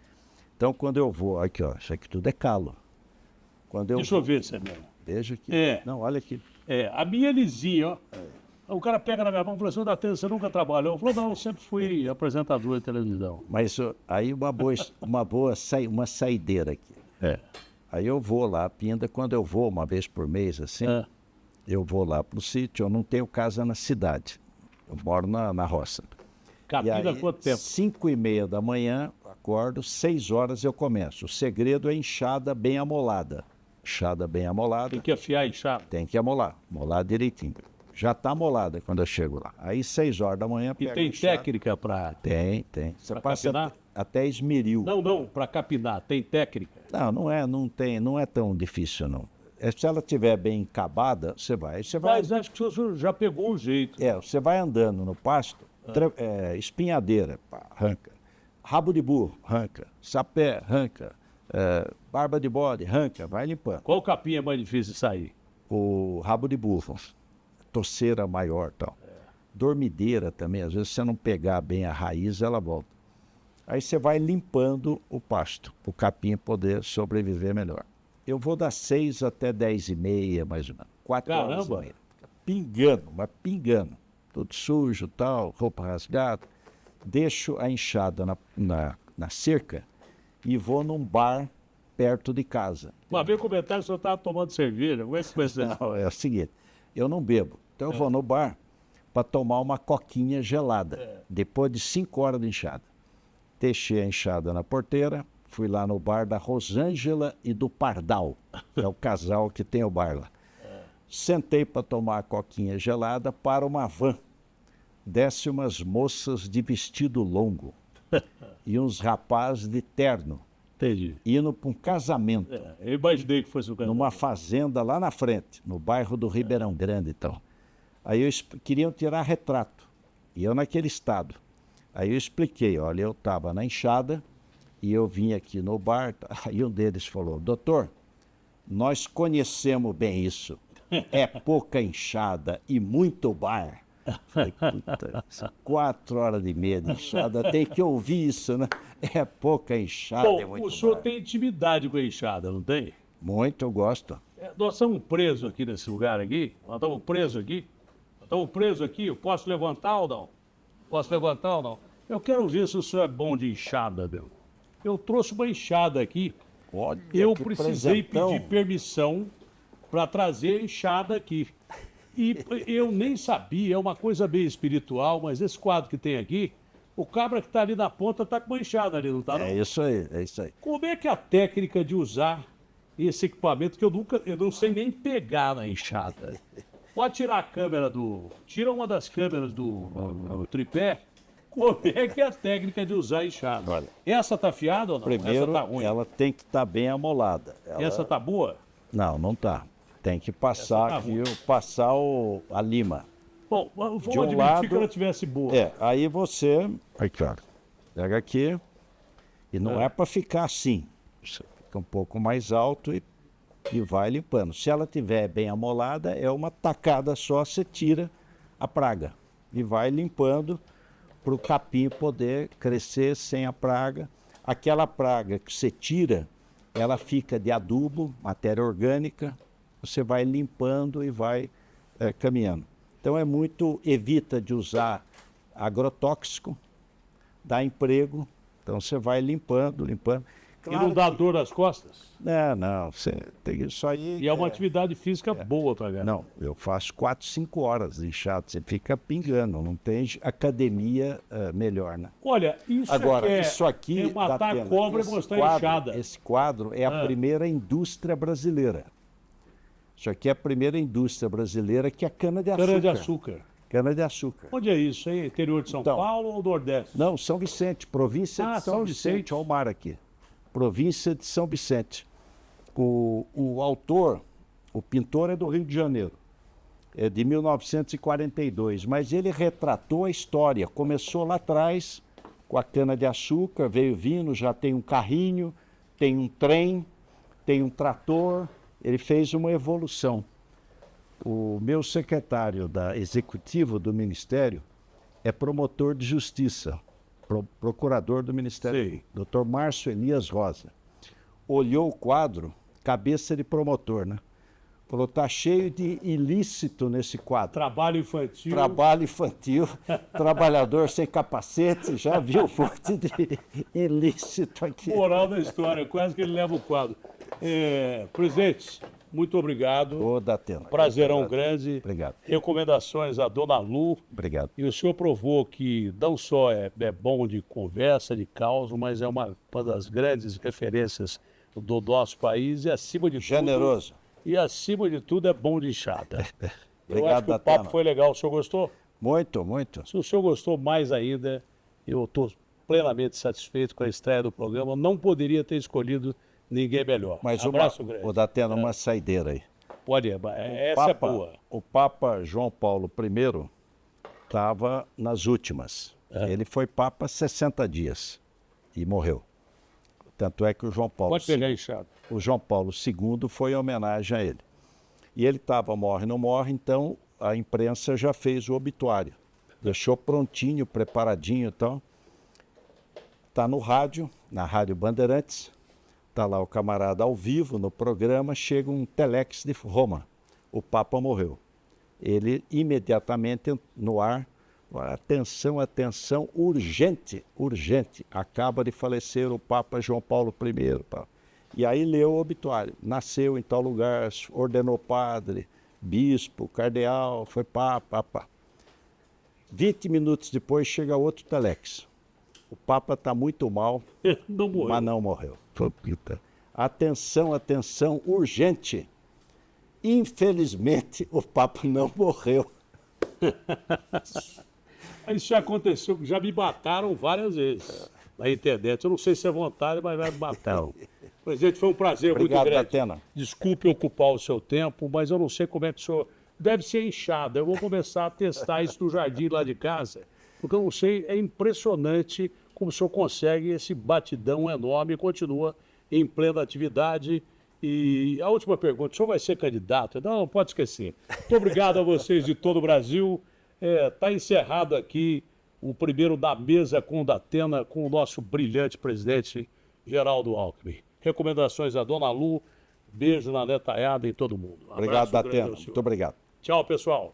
Então quando eu vou, aqui ó, isso aqui tudo é calo. Deixa eu ver, Semelo. Veja aqui. Não, olha aqui. A minha é lisinha, ó. O cara pega na minha mão e fala assim, Datena, você nunca trabalhou? Eu falo, não, eu sempre fui apresentador de televisão. Mas aí uma saideira aqui. Aí eu vou lá, Pinda, quando eu vou uma vez por mês, assim, eu vou lá pro sítio, eu não tenho casa na cidade. Eu moro na roça. Capina quanto tempo? 5h30 da manhã, acordo, 6 horas eu começo. O segredo é enxada bem amolada. Enxada bem amolada. Tem que afiar a enxada? Tem que amolar direitinho. Já está amolada quando eu chego lá. Aí 6 horas da manhã... E tem técnica para... Tem. Você passa até esmeril. Não, para capinar, tem técnica? Não é tão difícil, não. Se ela estiver bem encabada, você vai. Mas acho que o senhor já pegou o jeito. Você vai andando no pasto, espinhadeira, pá, arranca. Rabo de burro, arranca. Sapé, arranca. Barba de bode, arranca, vai limpando. Qual capim é mais difícil de sair? O rabo de burro, torceira maior e tal. Dormideira também, às vezes se você não pegar bem a raiz, ela volta. Aí você vai limpando o pasto, para o capim poder sobreviver melhor. Eu vou das 6 até 10h30, mais ou menos. 4 horas. Caramba! Pingando. Tudo sujo, tal, roupa rasgada. Deixo a enxada na cerca e vou num bar perto de casa. Uma vez comentário que o senhor estava tomando cerveja. Como é que foi isso? Não, é o seguinte, eu não bebo. Então eu vou no bar para tomar uma coquinha gelada, depois de 5 horas de enxada. Deixei a enxada na porteira, fui lá no bar da Rosângela e do Pardal, que é o casal que tem o bar lá. Sentei para tomar a coquinha gelada para uma van. Desce umas moças de vestido longo e uns rapazes de terno. Entendi. Indo para um casamento. Eu imaginei que fosse o casamento. Numa fazenda lá na frente, no bairro do Ribeirão Grande, então. Aí queriam tirar retrato, e eu naquele estado. Aí eu expliquei, olha, eu estava na enxada, e eu vim aqui no bar, aí um deles falou, doutor, nós conhecemos bem isso, é pouca enxada e muito bar. Falei, puta, 4 horas e meia de enxada, tem que ouvir isso, né? É pouca enxada e muito O senhor bar. tem intimidade com a enxada, não tem? Muito, eu gosto. Nós estamos presos aqui nesse lugar aqui. Nós estamos presos aqui. Eu posso levantar ou não? Eu quero ver se o senhor é bom de enxada, meu. Eu trouxe uma enxada aqui. Olha, Eu que precisei presentão. pedir permissão para trazer a enxada aqui. E eu nem sabia, é uma coisa bem espiritual, mas esse quadro que tem aqui, o cabra que está ali na ponta está com uma enxada ali, não está? É isso aí, é isso aí. Como é que é a técnica de usar esse equipamento que eu não sei nem pegar na enxada? Pode tirar a câmera tira uma das câmeras do tripé. Como é que é a técnica de usar a enxada? Olha. Essa tá afiada ou não? Primeiro, Essa tá ruim. ela tem que estar bem amolada. Essa tá boa? Não, não tá. Tem que passar tá aqui, a lima. Bom, vamos De um admitir lado- que ela tivesse boa. Aí você, aqui, ó, pega aqui, e não é para ficar assim. Você fica um pouco mais alto e vai limpando. Se ela tiver bem amolada, é uma tacada só, você tira a praga e vai limpando para o capim poder crescer sem a praga. Aquela praga que você tira, ela fica de adubo, matéria orgânica, você vai limpando e vai caminhando. Então evita de usar agrotóxico, dá emprego, então você vai limpando. E não dá dor nas costas? Não, você tem isso aí. E é uma atividade física boa para ganhar. Não, eu faço 4, 5 horas de inchado, você fica pingando, não tem academia melhor, né? Olha, Agora, isso aqui é matar dá a pena. cobra e Esse mostrar quadro- enxada. Esse quadro é a primeira indústria brasileira. Isso aqui é a primeira indústria brasileira que é cana-de-açúcar. Cana-de-açúcar. Cana-de-açúcar. Onde é isso, hein? Interior de São Então, Paulo ou Nordeste? Não, São Vicente, província de São São Vicente. Vicente. Olha o mar aqui. Província de São Vicente. O autor, o pintor é do Rio de Janeiro. É de 1942, mas ele retratou a história. Começou lá atrás com a cana-de-açúcar, veio vindo, já tem um carrinho, tem um trem, tem um trator. Ele fez uma evolução. O meu secretário executivo do Ministério é promotor de justiça, procurador do Ministério, Sei. Dr. Márcio Elias Rosa. Olhou o quadro, cabeça de promotor, né? Falou, tá cheio de ilícito nesse quadro. Trabalho infantil. Trabalho infantil, trabalhador sem capacete, já viu um monte de ilícito aqui. Moral da história, quase que ele leva o quadro. Presidente, muito obrigado. Ô, Datena. Prazerão grande. Obrigado. Recomendações à dona Lu. Obrigado. E o senhor provou que não só é bom de conversa, de causa, mas é uma das grandes referências do nosso país e, acima de Generoso. tudo... E, acima de tudo, é bom de enxada. Eu Obrigado, acho que o Datena. papo foi legal. O senhor gostou? Muito, muito. Se o senhor gostou mais ainda, eu estou plenamente satisfeito com a estreia do programa. Não poderia ter escolhido ninguém melhor. Mas Abraço grande. o Datena, uma saideira aí. Pode ir. Essa é boa. O Papa João Paulo I estava nas últimas. Ele foi Papa 60 dias e morreu. Tanto é que o João Paulo Pode pegar enxada. O João Paulo II foi em homenagem a ele. E ele estava morre, não morre, então a imprensa já fez o obituário. Deixou prontinho, preparadinho e tal. Está no rádio, na Rádio Bandeirantes. Está lá o camarada ao vivo no programa, chega um telex de Roma. O Papa morreu. Ele imediatamente no ar, atenção, atenção, urgente, urgente. Acaba de falecer o Papa João Paulo I. Pá. E aí leu o obituário. Nasceu em tal lugar, ordenou padre, bispo, cardeal, foi papa. 20 minutos depois chega outro telex. O Papa está muito mal, Não morreu. mas não morreu. Atenção, atenção, urgente. Infelizmente, o papo não morreu. Isso já aconteceu, já me mataram várias vezes na internet. Eu não sei se é vontade, mas me mataram. Presidente, foi um prazer Obrigado, muito grande. Datena. Desculpe ocupar o seu tempo, mas eu não sei como é que o senhor... Deve ser inchado. Eu vou começar a testar isso no jardim lá de casa, porque eu não sei, é impressionante como o senhor consegue esse batidão enorme e continua em plena atividade. E a última pergunta, o senhor vai ser candidato? Não pode esquecer. Muito obrigado a vocês de todo o Brasil. Está encerrado aqui o primeiro da mesa com o Datena, com o nosso brilhante presidente Geraldo Alckmin. Recomendações a Dona Lu, beijo na netaiada e todo mundo. Obrigado, Datena. Muito obrigado. Tchau, pessoal.